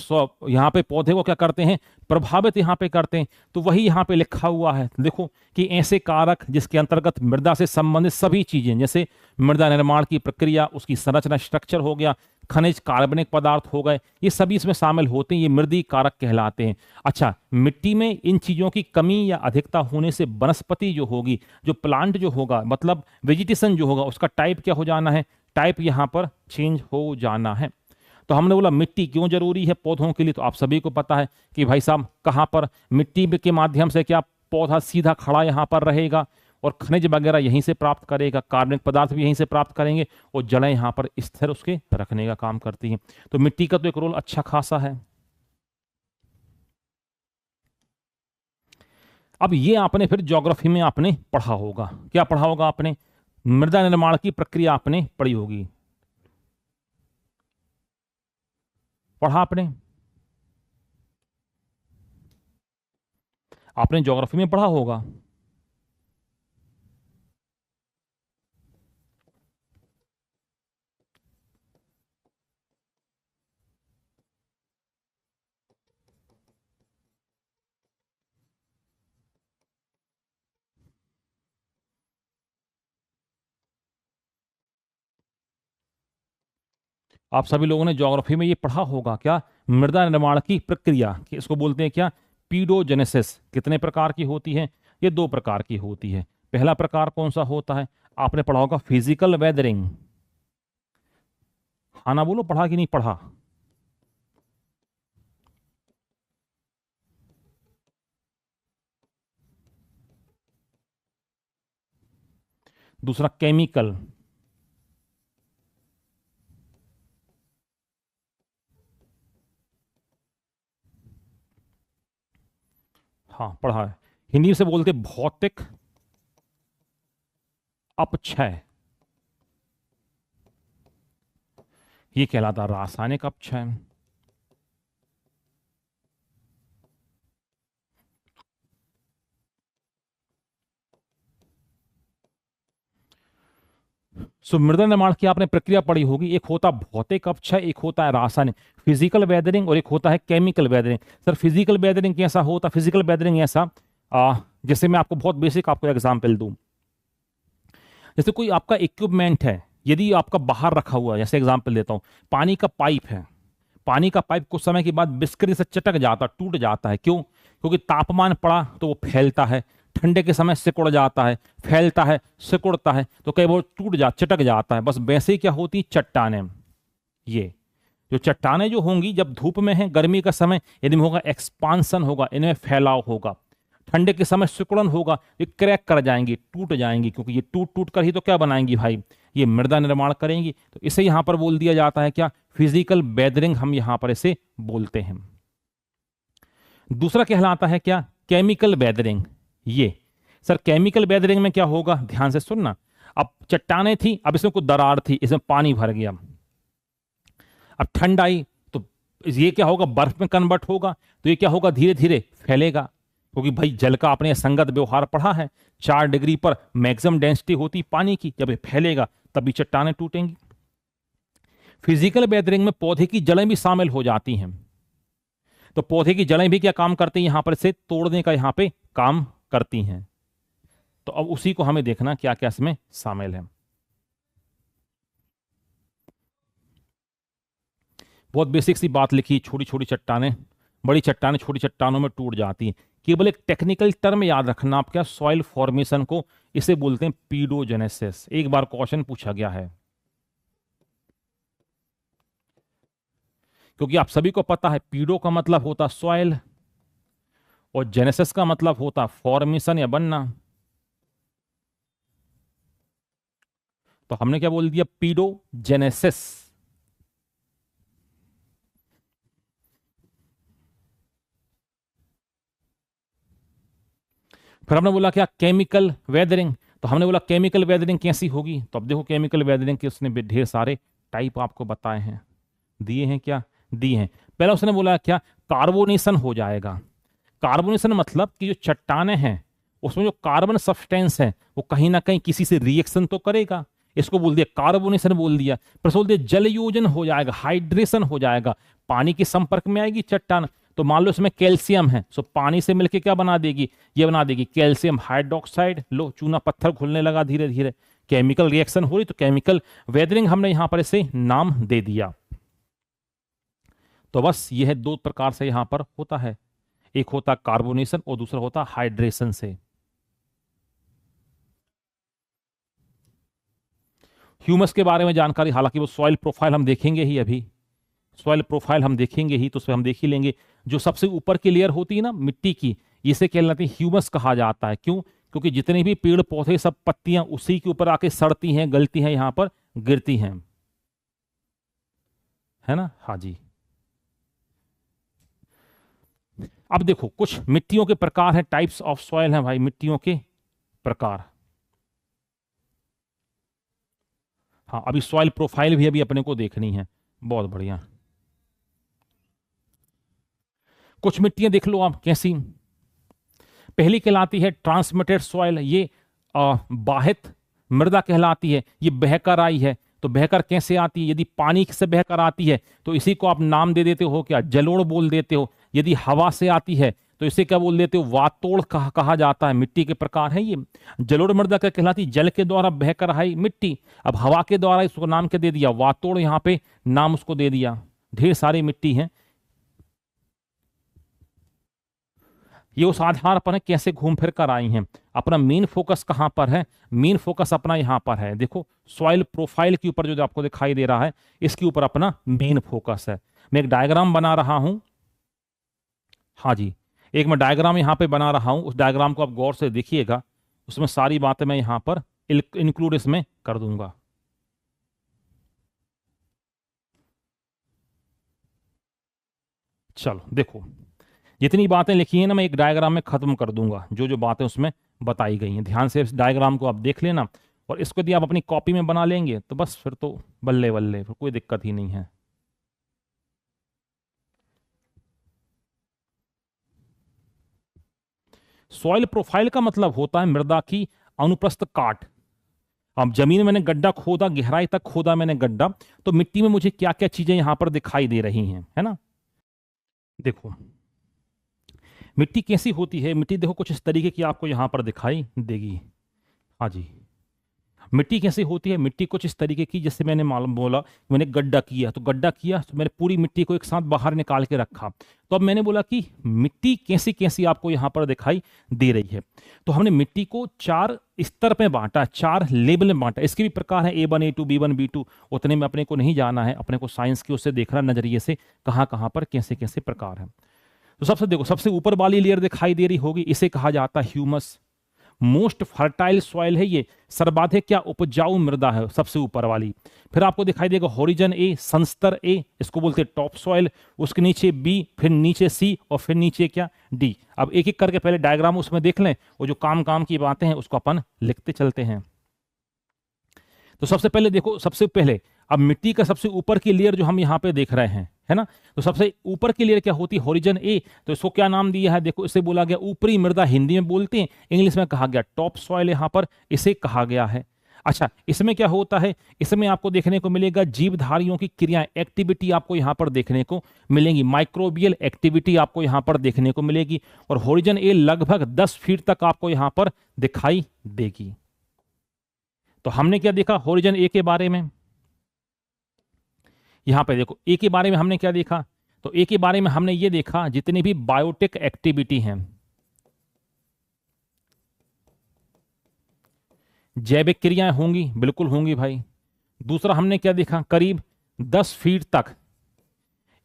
S1: यहाँ पे पौधे को क्या करते हैं, प्रभावित यहाँ पे करते हैं। तो वही यहाँ पे लिखा हुआ है, देखो कि ऐसे कारक जिसके अंतर्गत मृदा से संबंधित सभी चीजें, जैसे मृदा निर्माण की प्रक्रिया, उसकी संरचना स्ट्रक्चर हो गया, खनिज कार्बनिक पदार्थ हो गए, ये सभी इसमें शामिल होते हैं, ये मृदी कारक कहलाते हैं। अच्छा, मिट्टी में इन चीजों की कमी या अधिकता होने से वनस्पति जो होगी, जो प्लांट जो होगा, मतलब वेजिटेशन जो होगा, उसका टाइप क्या हो जाना है, टाइप यहाँ पर चेंज हो जाना है। तो हमने बोला मिट्टी क्यों जरूरी है पौधों के लिए, तो आप सभी को पता है कि भाई साहब कहाँ पर मिट्टी के माध्यम से क्या पौधा सीधा खड़ा यहाँ पर रहेगा और खनिज वगैरह यहीं से प्राप्त करेगा, कार्बनिक पदार्थ भी यहीं से प्राप्त करेंगे और जड़ें यहाँ पर स्थिर उसके रखने का काम करती हैं। तो मिट्टी का तो एक रोल अच्छा खासा है। अब ये आपने फिर ज्योग्राफी में आपने पढ़ा होगा, क्या पढ़ा होगा आपने, मृदा निर्माण की प्रक्रिया आपने पढ़ी होगी, पढ़ा आपने ज्योग्राफी में पढ़ा होगा। आप सभी लोगों ने ज्योग्राफी में ये पढ़ा होगा, क्या, मृदा निर्माण की प्रक्रिया, कि इसको बोलते हैं क्या, पीडोजेनेसिस। कितने प्रकार की होती है, ये दो प्रकार की होती है। पहला प्रकार कौन सा होता है, आपने पढ़ा होगा फिजिकल वेदरिंग। हाँ ना बोलो, पढ़ा कि नहीं पढ़ा? दूसरा केमिकल, हाँ पढ़ा है। हिंदी से बोलते भौतिक अपक्षय, ये कहलाता रासायनिक अपक्षय। सो मृदा निर्माण की आपने प्रक्रिया पढ़ी होगी, एक होता भौतिक अपक्षय, एक होता है रासायनिक फिजिकल वेदरिंग, और एक होता है chemical weathering. Sir physical weathering कैसा होता, फिजिकल वेदरिंग ऐसा, जैसे मैं आपको बहुत बेसिक आपको एग्जांपल दूं, जैसे कोई आपका इक्विपमेंट है, यदि आपका बाहर रखा हुआ है, जैसे एग्जांपल देता हूं, पानी का पाइप है, पानी का पाइप कुछ समय के बाद बिस्किट से चटक जाता, टूट जाता है, क्यों, क्योंकि तापमान पड़ा तो वो फैलता है, ठंडे के समय सिकुड़ जाता है, फैलता है, सिकुड़ता है, तो कई वो चटक जाता है। बस वैसे ही क्या होती, चट्टानें, ये जो चट्टानें जो होंगी जब धूप में है, गर्मी का समय यदि होगा एक्सपांसन होगा, इनमें फैलाव होगा, ठंडे के समय सिकुड़न होगा, ये क्रैक कर जाएंगी, टूट जाएंगी, क्योंकि ये टूट टूट कर ही तो क्या बनाएंगी भाई, ये मृदा निर्माण करेंगी। तो इसे यहां पर बोल दिया जाता है क्या, फिजिकल वेदरिंग, हम यहां पर इसे बोलते हैं। दूसरा कहलाता है क्या, केमिकल वेदरिंग। ये सर केमिकल वेदरिंग में क्या होगा, ध्यान से सुनना, अब चट्टानें थी, अब इसमें कुछ दरार थी, इसमें पानी भर गया, अब ठंड आई तो ये क्या होगा, बर्फ में कन्वर्ट होगा, तो ये क्या होगा, धीरे धीरे फैलेगा, क्योंकि भाई जल का आपने संगत व्यवहार पढ़ा है, 4 डिग्री पर मैक्सिमम डेंसिटी होती पानी की, जब ये फैलेगा तभी चट्टानें टूटेंगी। फिजिकल वेदरिंग में पौधे की जड़ें भी शामिल हो जाती हैं, तो पौधे की जड़ें भी क्या काम करती हैं, यहां पर से तोड़ने का यहां पे काम करती हैं। तो अब उसी को हमें देखना क्या क्या इसमें शामिल है। बहुत बेसिक सी बात लिखी, छोटी छोटी चट्टानें बड़ी चट्टानें छोटी चट्टानों में टूट जाती हैं। केवल एक टेक्निकल टर्म याद रखना आप, क्या, सॉइल फॉर्मेशन को इसे बोलते हैं पीडोजेनेसिस। एक बार क्वेश्चन पूछा गया है, क्योंकि आप सभी को पता है पीडो का मतलब होता सॉइल और जेनेसिस का मतलब होता फॉर्मेशन या बनना। तो हमने क्या बोल दिया, पीडोजेनेसिस। फिर हमने बोला क्या, केमिकल वेदरिंग। तो हमने बोला केमिकल वेदरिंग कैसी होगी, तो अब देखो केमिकल वेदरिंग के उसने भी ढेर सारे टाइप आपको बताए हैं, दिए हैं क्या, दिए हैं। पहला उसने बोला क्या, कार्बोनेशन हो जाएगा। कार्बोनेशन मतलब कि जो चट्टाने हैं उसमें जो कार्बन सब्सटेंस है वो कहीं ना कहीं किसी से रिएक्शन तो करेगा, इसको बोल दिया कार्बोनेशन बोल दिया। फिर बोल दिया जल योजन हो जाएगा, हाइड्रेशन हो जाएगा, पानी के संपर्क में आएगी चट्टान। तो मान लो इसमें कैल्शियम है, सो पानी से मिलके क्या बना देगी, ये बना देगी कैल्शियम हाइड्रोक्साइड। लो चूना पत्थर घुलने लगा धीरे धीरे, केमिकल रिएक्शन हो रही, तो केमिकल वेदरिंग हमने यहां पर इसे नाम दे दिया। तो बस यह दो प्रकार से यहां पर होता है, एक होता कार्बोनेशन और दूसरा होता हाइड्रेशन से। ह्यूमस के बारे में जानकारी, हालांकि वो सॉइल प्रोफाइल हम देखेंगे ही, अभी सॉइल प्रोफाइल हम देखेंगे ही, तो उसमें हम देख ही लेंगे। जो सबसे ऊपर की लेयर होती है ना मिट्टी की, इसे कहलाती है ह्यूमस कहा जाता है। क्यों, क्योंकि जितने भी पेड़ पौधे सब पत्तियां उसी के ऊपर आके सड़ती हैं, गलती हैं, यहां पर गिरती हैं, है ना। हाँ जी। अब देखो कुछ मिट्टियों के प्रकार हैं, टाइप्स ऑफ सॉइल हैं भाई, मिट्टियों के प्रकार। हाँ अभी सॉइल प्रोफाइल भी अभी अपने को देखनी है, बहुत बढ़िया। कुछ मिट्टियां देख लो आप कैसी। पहली कहलाती है ट्रांसमिटेड सॉइल, ये बाहित मृदा कहलाती है, ये बहकर आई है। तो बहकर कैसे आती है, यदि पानी से बहकर आती है तो इसी को आप नाम दे देते हो क्या, जलोढ़ बोल देते हो। यदि हवा से आती है तो इसे क्या बोल देते हो, वातोड़ कहा जाता है। मिट्टी के प्रकार है ये। जलोढ़ मृदा क्या कहलाती, जल के द्वारा बहकर आई मिट्टी। अब हवा के द्वारा इसको नाम क्या दे दिया, वातोड़, यहाँ पे नाम उसको दे दिया। ढेर सारी मिट्टी है। ये उस आधार पर है कैसे घूम फिर कर आई हैं। अपना मेन फोकस कहां पर है, मेन फोकस अपना यहां पर है, देखो सॉइल प्रोफाइल के ऊपर जो आपको दिखाई दे रहा है, इसके ऊपर अपना मेन फोकस है। मैं एक डायग्राम बना रहा हूं, हाँ जी, एक मैं डायग्राम यहां पे बना रहा हूं, उस डायग्राम को आप गौर से देखिएगा, उसमें सारी बातें मैं यहां पर इंक्लूड इसमें कर दूंगा। चलो देखो, जितनी बातें लिखी हैं ना मैं एक डायग्राम में खत्म कर दूंगा, जो जो बातें उसमें बताई गई हैं। ध्यान से इस डायग्राम को आप देख लेना, और इसको यदि आप अपनी कॉपी में बना लेंगे तो बस फिर तो बल्ले बल्ले, फिर कोई दिक्कत ही नहीं है। सॉइल प्रोफाइल का मतलब होता है मृदा की अनुप्रस्थ काट। अब जमीन में मैंने गड्ढा खोदा, गहराई तक खोदा मैंने गड्ढा, तो मिट्टी में मुझे क्या क्या चीजें यहां पर दिखाई दे रही हैं, है ना। देखो मिट्टी कैसी होती है, मिट्टी देखो कुछ इस तरीके की आपको यहां पर दिखाई देगी। हाँ जी, मिट्टी कैसी होती है, मिट्टी कुछ इस तरीके की, जैसे मैंने मालूम बोला मैंने गड्ढा किया, तो गड्ढा किया तो मैंने पूरी मिट्टी को एक साथ बाहर निकाल के रखा। तो अब मैंने बोला कि मिट्टी कैसी कैसी आपको यहां पर दिखाई दे रही है। तो हमने मिट्टी को 4 स्तर पे बांटा, 4 लेवल में बांटा। इसके भी प्रकार है A1 A2 B1 B2, उतने में अपने को नहीं जाना है, अपने को साइंस की उससे देखना नजरिए से कहाँ कहाँ पर कैसे कैसे प्रकार है। तो सबसे देखो, सबसे ऊपर वाली लेयर दिखाई दे रही होगी, इसे कहा जाता है ह्यूमस। मोस्ट फर्टाइल सॉइल है ये, सर्वाधिक क्या उपजाऊ मृदा है सबसे ऊपर वाली। फिर आपको दिखाई देगा होरिजन ए, संस्तर ए, इसको बोलते हैं टॉप सॉइल। उसके नीचे बी, फिर नीचे सी, और फिर नीचे क्या, डी। अब एक एक करके पहले डायग्राम उसमें देख लें, वो जो काम काम की बातें हैं उसको अपन लिखते चलते हैं। तो सबसे पहले देखो, सबसे पहले अब मिट्टी का सबसे ऊपर की लेयर जो हम यहाँ पे देख रहे हैं, है ना। तो सबसे ऊपर की लेयर क्या होती है, होरिजन ए। तो इसको क्या नाम दिया है, देखो इसे बोला गया ऊपरी मृदा, हिंदी में बोलते हैं, इंग्लिश में कहा गया टॉप सॉइल, यहाँ पर इसे कहा गया है। अच्छा, इसमें क्या होता है, इसमें आपको देखने को मिलेगा जीवधारियों की क्रियाएं, एक्टिविटी आपको यहाँ पर देखने को मिलेंगी, माइक्रोबियल एक्टिविटी आपको यहाँ पर देखने को मिलेगी। और होरिजन ए लगभग 10 फीट तक आपको यहाँ पर दिखाई देगी। तो हमने क्या देखा होरिजन ए के बारे में, यहां पे देखो ए के बारे में हमने क्या देखा, तो ए के बारे में हमने ये देखा जितनी भी बायोटिक एक्टिविटी हैं, जैविक क्रियाएं होंगी, बिल्कुल होंगी भाई। दूसरा हमने क्या देखा, करीब 10 फीट तक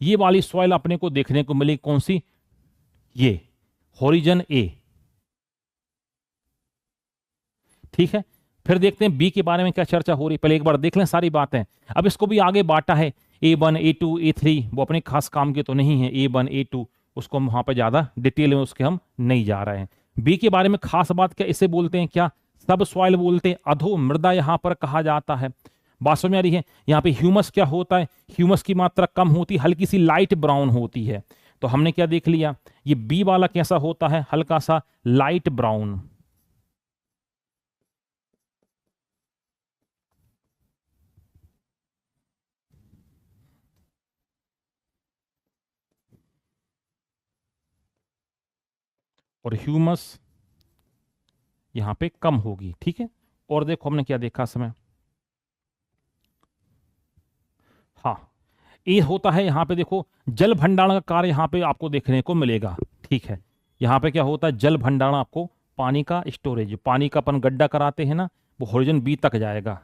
S1: ये वाली सॉइल अपने को देखने को मिली, कौन सी, ये हॉरिजन ए। ठीक है, फिर देखते हैं बी के बारे में क्या चर्चा हो रही, पहले एक बार देख लें सारी बातें। अब इसको भी आगे बांटा है, A1 A2 A3, वो अपने खास काम के तो नहीं है, A1 A2 उसको हम वहां पर ज्यादा डिटेल में उसके हम नहीं जा रहे हैं। बी के बारे में खास बात क्या, इसे बोलते हैं क्या, सब सॉइल बोलते हैं, अधो मृदा यहां पर कहा जाता है। बात समझ में आ रही है। यहाँ पे ह्यूमस क्या होता है, ह्यूमस की मात्रा कम होती, हल्की सी लाइट ब्राउन होती है। तो हमने क्या देख लिया, ये बी वाला कैसा होता है, हल्का सा लाइट ब्राउन। और ह्यूमस यहां पे कम होगी। ठीक है, और देखो हमने क्या देखा समय, हाँ ये होता है यहां पे देखो, जल भंडारण का कार्य यहां पे आपको देखने को मिलेगा। ठीक है, यहां पे क्या होता है, जल भंडारण, आपको पानी का स्टोरेज, पानी का अपन गड्ढा कराते हैं ना, वो हॉरिजन बी तक जाएगा।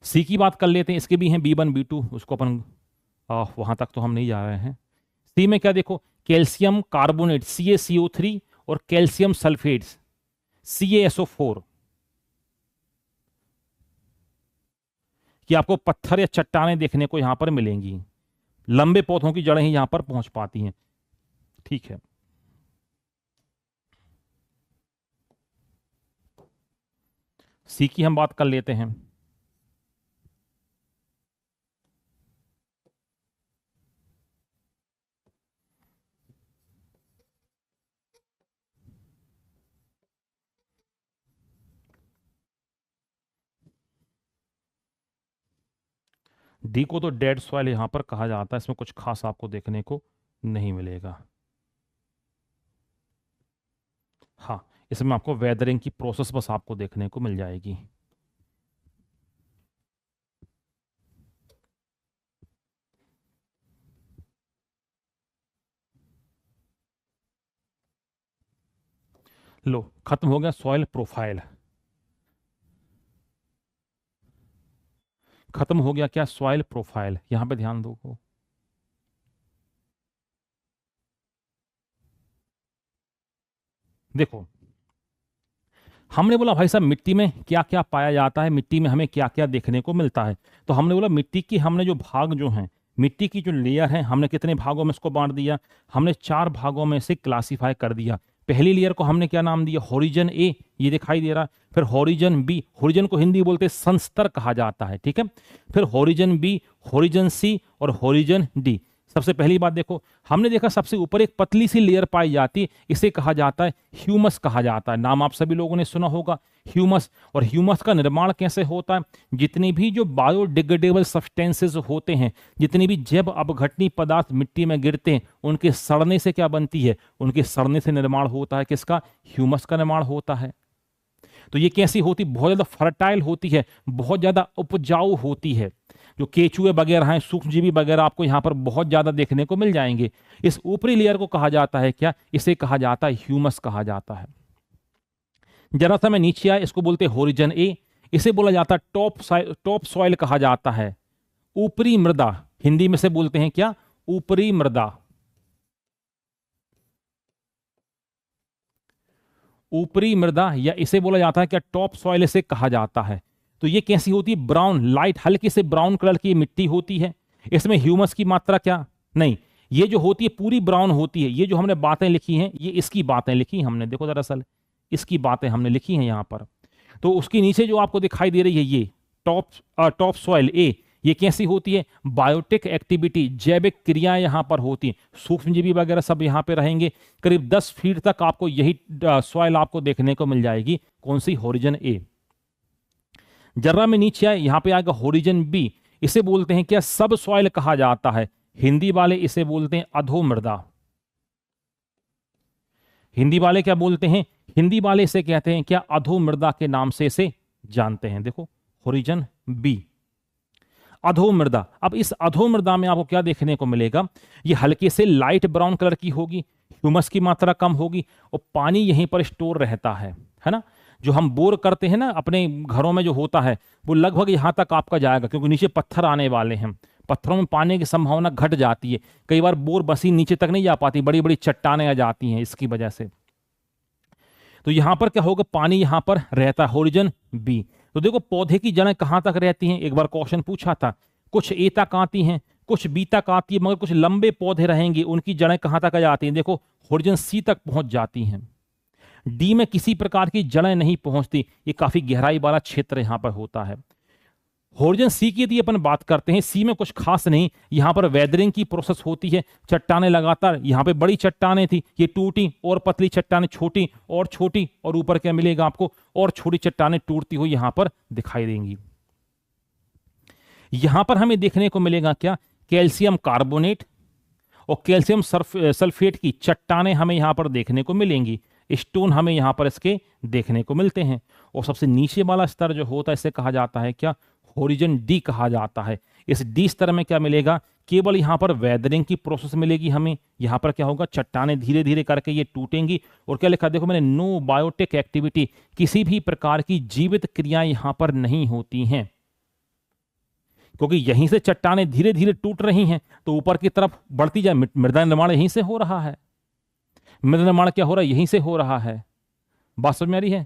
S1: सी की बात कर लेते हैं, इसके भी हैं B1 B2, उसको अपन वहां तक तो हम नहीं जा रहे हैं। सी में क्या देखो, कैल्शियम कार्बोनेट CaCO3 और कैल्शियम सल्फेट्स CaSO4, कि आपको पत्थर या चट्टानें देखने को यहां पर मिलेंगी। लंबे पौधों की जड़ें ही यहां पर पहुंच पाती हैं। ठीक है, सी की हम बात कर लेते हैं। डी को तो डेड सॉइल यहां पर कहा जाता है, इसमें कुछ खास आपको देखने को नहीं मिलेगा। हाँ, इसमें आपको वेदरिंग की प्रोसेस बस आपको देखने को मिल जाएगी। लो, खत्म हो गया सॉइल प्रोफाइल, खत्म हो गया क्या, सॉइल प्रोफाइल। यहां पे ध्यान दो, देखो हमने बोला भाई साहब मिट्टी में क्या क्या पाया जाता है, मिट्टी में हमें क्या क्या देखने को मिलता है। तो हमने बोला मिट्टी की हमने जो भाग जो हैं, मिट्टी की जो लेयर है, हमने कितने भागों में इसको बांट दिया, हमने 4 भागों में से क्लासिफाई कर दिया। पहली लेयर को हमने क्या नाम दिया, हॉरिजन ए, ये दिखाई दे रहा है। फिर हॉरिजन बी, हॉरिजन को हिंदी बोलते हैं संस्तर कहा जाता है। ठीक है, फिर हॉरिजन बी, हॉरिजन सी और हॉरिजन डी। सबसे पहली बात देखो, हमने देखा सबसे ऊपर एक पतली सी लेयर पाई जाती है, इसे कहा जाता है ह्यूमस कहा जाता है। नाम आप सभी लोगों ने सुना होगा ह्यूमस। और ह्यूमस का निर्माण कैसे होता है, जितनी भी जो बायोडिग्रेडेबल सब्सटेंसेस होते हैं, जितनी भी जैव अपघटनीय पदार्थ मिट्टी में गिरते हैं, उनके सड़ने से क्या बनती है, उनके सड़ने से निर्माण होता है किसका, ह्यूमस का निर्माण होता है। तो ये कैसी होती, बहुत ज्यादा फर्टाइल होती है, बहुत ज्यादा उपजाऊ होती है। जो केचुए वगैरह हैं, सूक्ष्मजीवी वगैरह आपको यहां पर बहुत ज्यादा देखने को मिल जाएंगे। इस ऊपरी लेयर को कहा जाता है क्या, इसे कहा जाता है ह्यूमस कहा जाता है। जरा सा मैं नीचे आया, इसको बोलते हैं हॉरिजन ए, इसे बोला जाता है टॉप सॉइल कहा जाता है, ऊपरी मृदा, हिंदी में से बोलते हैं क्या, ऊपरी मृदा। ऊपरी मृदा या इसे बोला जाता है क्या, टॉप सॉइल इसे कहा जाता है। तो ये कैसी होती है, ब्राउन, लाइट हल्की से ब्राउन कलर की मिट्टी होती है। इसमें ह्यूमस की मात्रा क्या, नहीं, ये जो होती है पूरी ब्राउन होती है। ये जो हमने बातें लिखी हैं, ये इसकी बातें लिखी हमने, देखो दरअसल इसकी बातें हमने लिखी हैं यहां पर। तो उसके नीचे जो आपको दिखाई दे रही है, ये टॉप सॉइल ए, ये कैसी होती है, बायोटिक एक्टिविटी, जैविक क्रियाएं यहां पर होती हैं, सूक्ष्मजीवी वगैरह सब यहां पे रहेंगे। करीब 10 फीट तक आपको यही सॉइल आपको देखने को मिल जाएगी। कौन सी, हॉरिजन ए। जर्रा में नीचे आए, यहां पे आएगा हॉरिजन बी, इसे बोलते हैं क्या, सब सॉइल कहा जाता है। हिंदी वाले इसे बोलते हैं अधो मृदा। हिंदी वाले क्या बोलते हैं, हिंदी वाले इसे कहते हैं क्या, अधो मृदा के नाम से इसे जानते हैं। देखो हॉरिजन बी, अधो मृदा। अब इस अधो मृदा में आपको क्या देखने को मिलेगा, ये हल्के से लाइट ब्राउन कलर की होगी, ह्यूमस की मात्रा कम होगी, और पानी यहीं पर स्टोर रहता है ना। जो हम बोर करते हैं ना अपने घरों में जो होता है, वो लगभग यहां तक आपका जाएगा, क्योंकि नीचे पत्थर आने वाले हैं, पत्थरों में पाने की संभावना घट जाती है, कई बार बोर मशीन नीचे तक नहीं जा पाती, बड़ी बड़ी चट्टानें आ जाती हैं इसकी वजह से। तो यहां पर क्या होगा, पानी यहां पर रहता है, होरिजन बी। तो देखो पौधे की जड़ें कहां तक रहती हैं, एक बार क्वेश्चन पूछा था, कुछ ए तक आती हैं, कुछ बी तक आती है, मगर कुछ लंबे पौधे रहेंगे उनकी जड़ें कहां तक आ जाती हैं, देखो होरिजन सी तक पहुंच जाती हैं। डी में किसी प्रकार की जड़ें नहीं पहुंचती, ये काफी गहराई वाला क्षेत्र यहां पर होता है। होरिजन सी की यदि अपन बात करते हैं, सी में कुछ खास नहीं, यहां पर वेदरिंग की प्रोसेस होती है, चट्टानें लगातार, यहां पे बड़ी चट्टानें थी, ये टूटी और पतली चट्टानें छोटी और ऊपर क्या मिलेगा आपको, और छोटी चट्टानें टूटती हुई यहां पर दिखाई देंगी। यहां पर हमें देखने को मिलेगा क्या, कैल्शियम कार्बोनेट और कैल्शियम सल्फेट की चट्टानें हमें यहां पर देखने को मिलेंगी, स्टोन हमें यहां पर इसके देखने को मिलते हैं। और सबसे नीचे वाला स्तर जो होता है इसे कहा जाता है क्या, होरिजन डी कहा जाता है। इस डी स्तर में क्या मिलेगा, केवल यहां पर वेदरिंग की प्रोसेस मिलेगी हमें, यहां पर क्या होगा, चट्टानें धीरे धीरे करके ये टूटेंगी। और क्या लिखा, देखो मैंने, नो बायोटिक एक्टिविटी, किसी भी प्रकार की जीवित क्रियाएं यहां पर नहीं होती हैं, क्योंकि यहीं से चट्टानें धीरे धीरे टूट रही हैं तो ऊपर की तरफ बढ़ती जाए, मृदा निर्माण यहीं से हो रहा है, मृदा निर्माण क्या हो रहा है, यहीं से हो रहा है। बात समझ में आ रही है?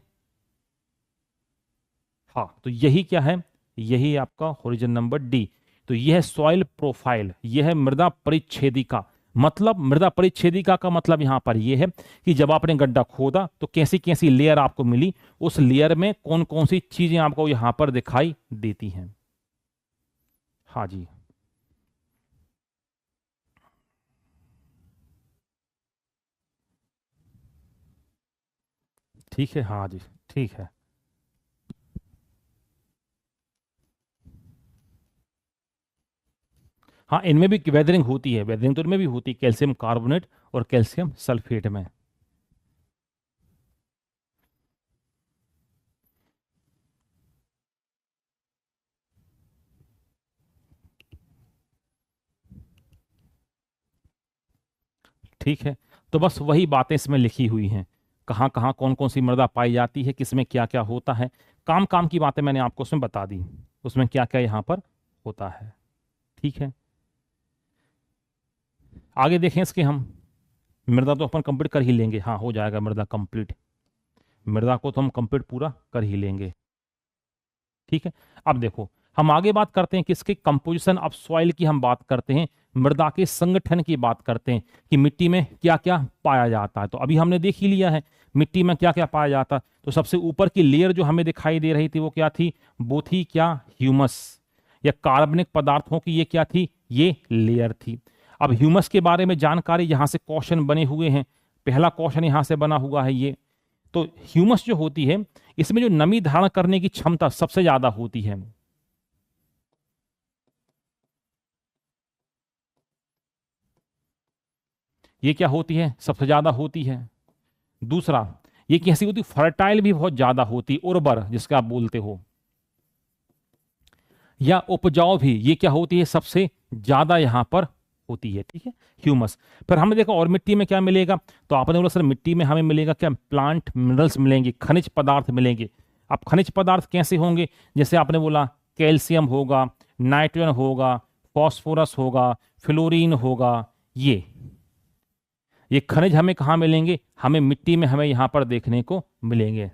S1: हाँ, तो यही क्या है, यही आपका होरिजन नंबर डी। तो यह है सॉइल प्रोफाइल, यह है मृदा परिच्छेदिका। मतलब मृदा परिच्छेदिका का मतलब यहां पर यह है कि जब आपने गड्ढा खोदा तो कैसी कैसी लेयर आपको मिली, उस लेयर में कौन कौन सी चीजें आपको यहां पर दिखाई देती हैं। हाँ जी, ठीक है, हाँ जी, ठीक है। हाँ, इनमें भी वेदरिंग होती है, वेदरिंग तो इनमें भी होती है, कैल्शियम कार्बोनेट और कैल्शियम सल्फेट में। ठीक है, तो बस वही बातें इसमें लिखी हुई हैं, कहाँ कहाँ कौन कौन सी मृदा पाई जाती है, किसमें क्या क्या होता है, काम काम की बातें मैंने आपको उसमें बता दी, उसमें क्या क्या यहाँ पर होता है। ठीक है, आगे देखें इसके हम। मृदा तो अपन कंप्लीट कर ही लेंगे, हाँ हो जाएगा मृदा कंप्लीट, मृदा को तो हम कंप्लीट पूरा कर ही लेंगे। ठीक है, अब देखो हम आगे बात करते हैं किसके, कंपोजिशन ऑफ सॉइल की हम बात करते हैं, मृदा के संगठन की बात करते हैं कि मिट्टी में क्या क्या पाया जाता है। तो अभी हमने देख ही लिया है मिट्टी में क्या क्या पाया जाता है। तो सबसे ऊपर की लेयर जो हमें दिखाई दे रही थी वो क्या थी, वो थी क्या, ह्यूमस या कार्बनिक पदार्थों की, ये क्या थी, ये लेयर थी। अब ह्यूमस के बारे में जानकारी, यहां से क्वेश्चन बने हुए हैं, पहला क्वेश्चन यहां से बना हुआ है ये। तो ह्यूमस जो होती है, इसमें जो नमी धारण करने की क्षमता सबसे ज्यादा होती है। ये क्या होती है, सबसे ज्यादा होती है। दूसरा, ये कैसी होती, फर्टाइल भी बहुत ज्यादा होती, उर्वर जिसका आप बोलते हो, या उपजाऊ भी, ये क्या होती है, सबसे ज्यादा यहां पर होती है। ठीक है, ह्यूमस। फिर हमने देखा और मिट्टी में क्या मिलेगा, तो आपने बोला सर मिट्टी में हमें मिलेगा क्या, प्लांट मिनरल्स मिलेंगे, खनिज पदार्थ मिलेंगे। अब खनिज पदार्थ कैसे होंगे, जैसे आपने बोला कैल्शियम होगा, नाइट्रोजन होगा, फॉस्फोरस होगा, फ्लोरीन होगा, ये खनिज हमें कहाँ मिलेंगे, हमें मिट्टी में हमें यहां पर देखने को मिलेंगे।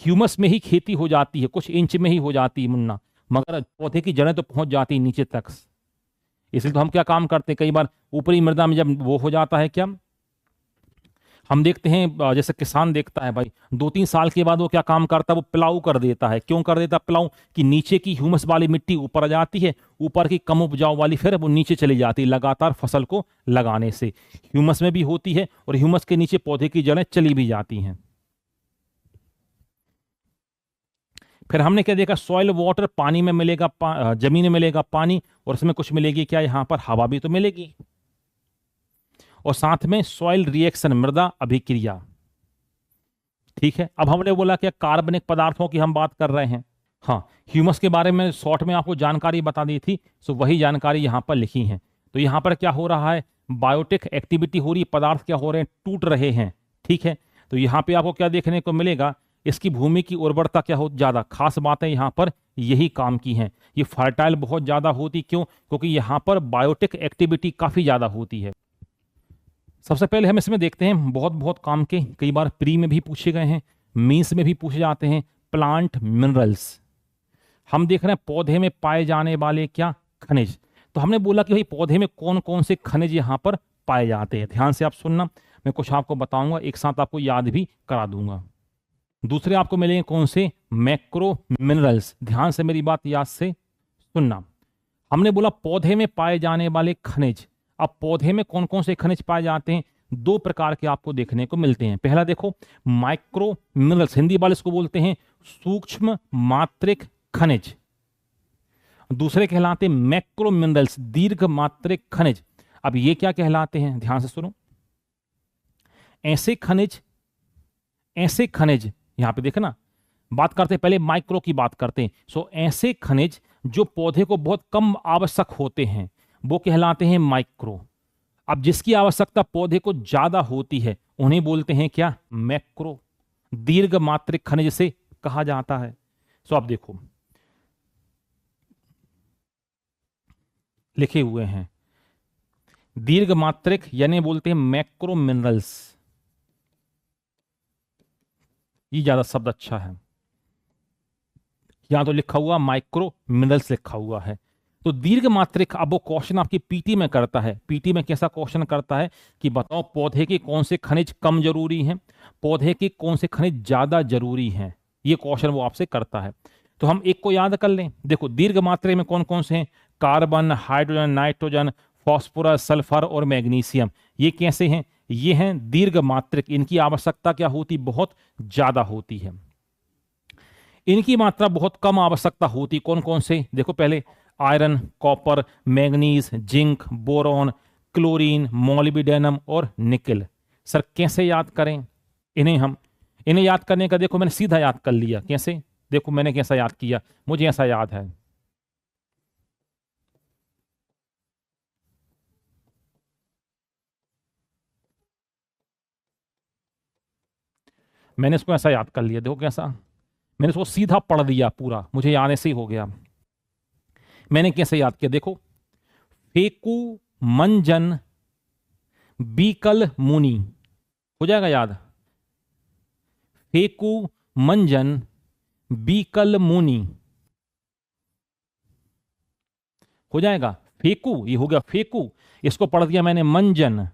S1: ह्यूमस में ही खेती हो जाती है, कुछ इंच में ही हो जाती है मुन्ना, मगर पौधे की जड़ें तो पहुंच जाती है नीचे तक। इसलिए तो हम क्या काम करते हैं, कई बार ऊपरी मृदा में जब वो हो जाता है क्या, हम देखते हैं जैसे किसान देखता है भाई 2-3 साल के बाद वो क्या काम करता है, वो प्लाऊ कर देता है। क्यों कर देता है प्लाऊ, कि नीचे की ह्यूमस वाली मिट्टी ऊपर आ जाती है, ऊपर की कम उपजाऊ वाली फिर वो नीचे चली जाती है लगातार फसल को लगाने से। ह्यूमस में भी होती है और ह्यूमस के नीचे पौधे की जड़ें चली भी जाती हैं। फिर हमने क्या देखा, सॉइल वाटर, पानी में मिलेगा, जमीन में मिलेगा पानी, और उसमें कुछ मिलेगी क्या, यहां पर हवा भी तो मिलेगी, और साथ में सॉइल रिएक्शन, मृदा अभिक्रिया। ठीक है, अब हमने बोला क्या, कार्बनिक पदार्थों की हम बात कर रहे हैं। हाँ, ह्यूमस के बारे में शॉर्ट में आपको जानकारी बता दी थी, सो वही जानकारी यहां पर लिखी है। तो यहां पर क्या हो रहा है, बायोटिक एक्टिविटी हो रही है, पदार्थ क्या हो रहे हैं, टूट रहे हैं। ठीक है, तो यहां पे आपको क्या देखने को मिलेगा, इसकी भूमि की उर्वरता क्या हो ज्यादा, खास बातें यहाँ पर यही काम की हैं। ये फर्टाइल बहुत ज्यादा होती, क्यों? क्योंकि यहाँ पर बायोटिक एक्टिविटी काफी ज्यादा होती है। सबसे पहले हम इसमें देखते हैं बहुत बहुत काम के, कई बार प्री में भी पूछे गए हैं, मीन्स में भी पूछे जाते हैं, प्लांट मिनरल्स। हम देख रहे हैं पौधे में पाए जाने वाले क्या, खनिज। तो हमने बोला कि भाई पौधे में कौन कौन से खनिज यहाँ पर पाए जाते हैं। ध्यान से आप सुनना, मैं कुछ आपको बताऊंगा, एक साथ आपको याद भी करा दूंगा। दूसरे आपको मिलेंगे कौन से, मैक्रो मिनरल्स। ध्यान से मेरी बात याद से सुनना। हमने बोला पौधे में पाए जाने वाले खनिज। अब पौधे में कौन कौन से खनिज पाए जाते हैं, दो प्रकार के आपको देखने को मिलते हैं। पहला देखो माइक्रो मिनरल्स, हिंदी वाले इसको बोलते हैं सूक्ष्म मात्रिक खनिज। दूसरे कहलाते हैं मैक्रो मिनरल्स, दीर्घ मात्रिक खनिज। अब ये क्या कहलाते हैं, ध्यान से सुनो। ऐसे खनिज यहां पे देखना, बात करते हैं पहले माइक्रो की बात करते हैं। ऐसे खनिज जो पौधे को बहुत कम आवश्यक होते हैं वो कहलाते हैं माइक्रो। अब जिसकी आवश्यकता पौधे को ज्यादा होती है उन्हें बोलते हैं क्या, मैक्रो, दीर्घ मात्रिक खनिज से कहा जाता है। अब देखो लिखे हुए हैं दीर्घ मात्रिक, यानी बोलते हैं मैक्रो मिनरल्स। ये ज्यादा शब्द अच्छा है, यहां तो लिखा हुआ माइक्रो मिनरल्स लिखा हुआ है। तो दीर्घ मात्रिक, अब वो क्वेश्चन आपकी पीटी में करता है। पीटी में कैसा क्वेश्चन करता है कि बताओ पौधे के कौन से खनिज कम जरूरी हैं, पौधे के कौन से खनिज ज्यादा जरूरी हैं, ये क्वेश्चन वो आपसे करता है। तो हम एक को याद कर लें। देखो दीर्घ मात्रा में कौन कौन से हैं, carbon, hydrogen, nitrogen, phosphorus, sulphur और मैग्नीशियम। ये कैसे हैं, ये हैं दीर्घ मात्रिक। इनकी आवश्यकता क्या होती, बहुत ज्यादा होती है। इनकी मात्रा बहुत कम आवश्यकता होती, कौन कौन से, देखो पहले iron, copper, manganese, zinc, boron, chlorine, molybdenum और निकेल। सर कैसे याद करें इन्हें याद करने का, देखो मैंने सीधा याद कर लिया। कैसे, देखो मैंने कैसा याद किया, मुझे ऐसा याद है। मैंने इसको ऐसा याद कर लिया, देखो कैसा, मैंने इसको सीधा पढ़ दिया पूरा, मुझे याद ऐसे ही हो गया। मैंने कैसे याद किया, देखो फेकू मंजन बीकल मुनि, हो जाएगा याद। फेकू मंजन बीकल मुनि, हो जाएगा। फेकू ये हो गया फेकू, इसको पढ़ दिया मैंने मंजन,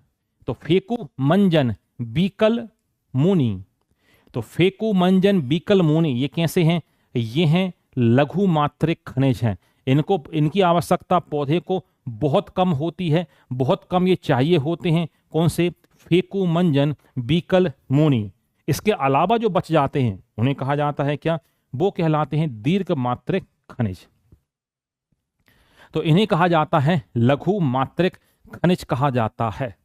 S1: तो फेकू मंजन बीकल मुनि। तो फेकू मंजन बीकल मुनि ये कैसे हैं, ये हैं लघु मात्रिक खनिज हैं। इनकी आवश्यकता पौधे को बहुत कम होती है, बहुत कम ये चाहिए होते हैं। कौन से, फेकू मंजन बीकल मुनि। इसके अलावा जो बच जाते हैं उन्हें कहा जाता है क्या, वो कहलाते हैं दीर्घ मात्रिक खनिज। तो इन्हें कहा जाता है लघु मात्रिक खनिज कहा जाता है।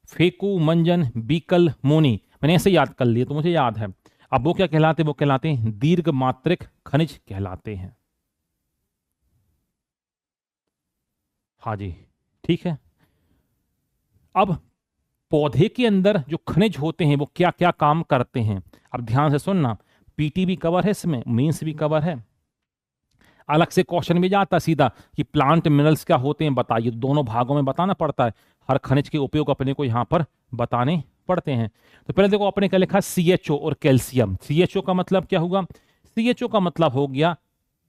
S1: फेकू मंजन बीकल मुनि मैंने ऐसे याद कर लिए तो मुझे याद है। अब वो क्या कहलाते हैं, वो कहलाते हैं दीर्घ मात्रिक खनिज कहलाते हैं। हाँ जी ठीक है। अब पौधे के अंदर जो खनिज होते हैं वो क्या क्या काम करते हैं, अब ध्यान से सुनना। पीटी भी कवर है इसमें, मीन्स भी कवर है, अलग से क्वेश्चन भी जाता सीधा कि प्लांट मिनरल्स क्या होते हैं बताइए। दोनों भागों में बताना पड़ता है, हर खनिज के उपयोग अपने को यहां पर बताने पड़ते हैं। तो पहले देखो अपने क्या लिखा, CHO और कैल्शियम। CHO का मतलब क्या होगा, CHO का मतलब हो गया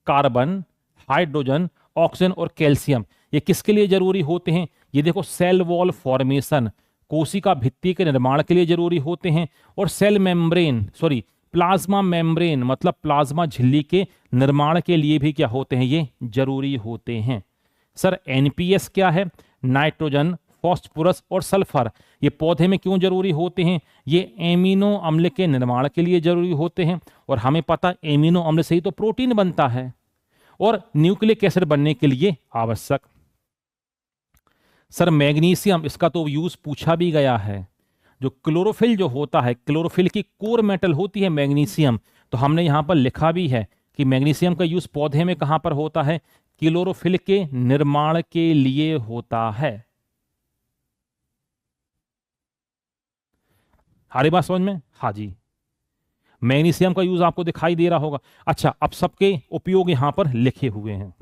S1: कार्बन, हाइड्रोजन, ऑक्सीजन और कैल्शियम। ये किसके लिए जरूरी होते हैं, ये देखो सेल वॉल फॉर्मेशन, कोशिका भित्ति के निर्माण के लिए जरूरी होते हैं। और सेल मेम्ब्रेन प्लाज्मा मेम्ब्रेन मतलब प्लाज्मा झिल्ली के निर्माण के लिए भी क्या होते हैं, ये जरूरी होते हैं। सर NPS क्या है, नाइट्रोजन, फास्फोरस और सल्फर, ये पौधे में क्यों जरूरी होते हैं, ये एमिनो अम्ल के निर्माण के लिए जरूरी होते हैं। और हमें पता एमिनो अम्ल से ही तो प्रोटीन बनता है और न्यूक्लिक एसिड बनने के लिए आवश्यक। सर मैग्नीशियम, इसका तो यूज पूछा भी गया है। जो क्लोरोफिल जो होता है, क्लोरोफिल की कोर मेटल होती है मैग्नीशियम, तो हमने यहां पर लिखा भी है कि मैग्नीशियम का यूज पौधे में कहां पर होता है, क्लोरोफिल के निर्माण के लिए होता है। हमारी बात समझ में, हाँ जी। मैग्नीशियम का यूज आपको दिखाई दे रहा होगा। अच्छा, अब सबके उपयोग यहां पर लिखे हुए हैं,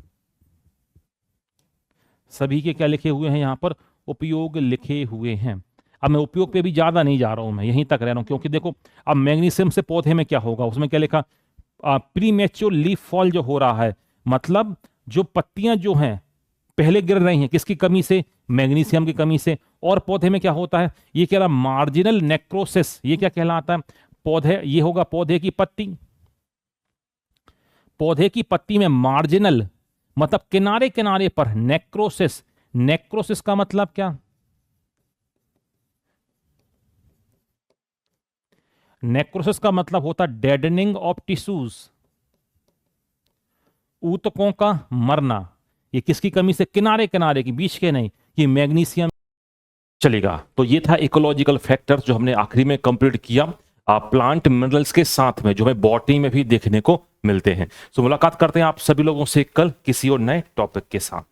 S1: सभी के क्या लिखे हुए हैं यहां पर, उपयोग लिखे हुए हैं। अब मैं उपयोग पे भी ज्यादा नहीं जा रहा हूं, मैं यहीं तक रह रहा हूं, क्योंकि देखो अब मैग्नीशियम से पौधे में क्या होगा, उसमें क्या लिखा, प्रीमेच्योर लीफ फॉल जो हो रहा है, मतलब जो पत्तियां जो हैं पहले गिर रही हैं, किसकी कमी से, मैग्नीशियम की कमी से। और पौधे में क्या होता है, ये कह रहा मार्जिनल नेक्रोसिस, ये क्या कहलाता है, पौधे, ये होगा पौधे की पत्ती, पौधे की पत्ती में मार्जिनल मतलब किनारे किनारे पर, नेक्रोसिस, नेक्रोसिस का मतलब क्या, नेक्रोसिस का मतलब होता है डेडनिंग ऑफ टिश्यूज, ऊतकों का मरना। ये किसकी कमी से, किनारे किनारे की, बीच के नहीं, ये मैग्नीशियम। चलेगा, तो ये था इकोलॉजिकल फैक्टर जो हमने आखिरी में कंप्लीट किया प्लांट मिनरल्स के साथ में, जो हमें बॉटनी में भी देखने को मिलते हैं। सो मुलाकात करते हैं आप सभी लोगों से कल किसी और नए टॉपिक के साथ।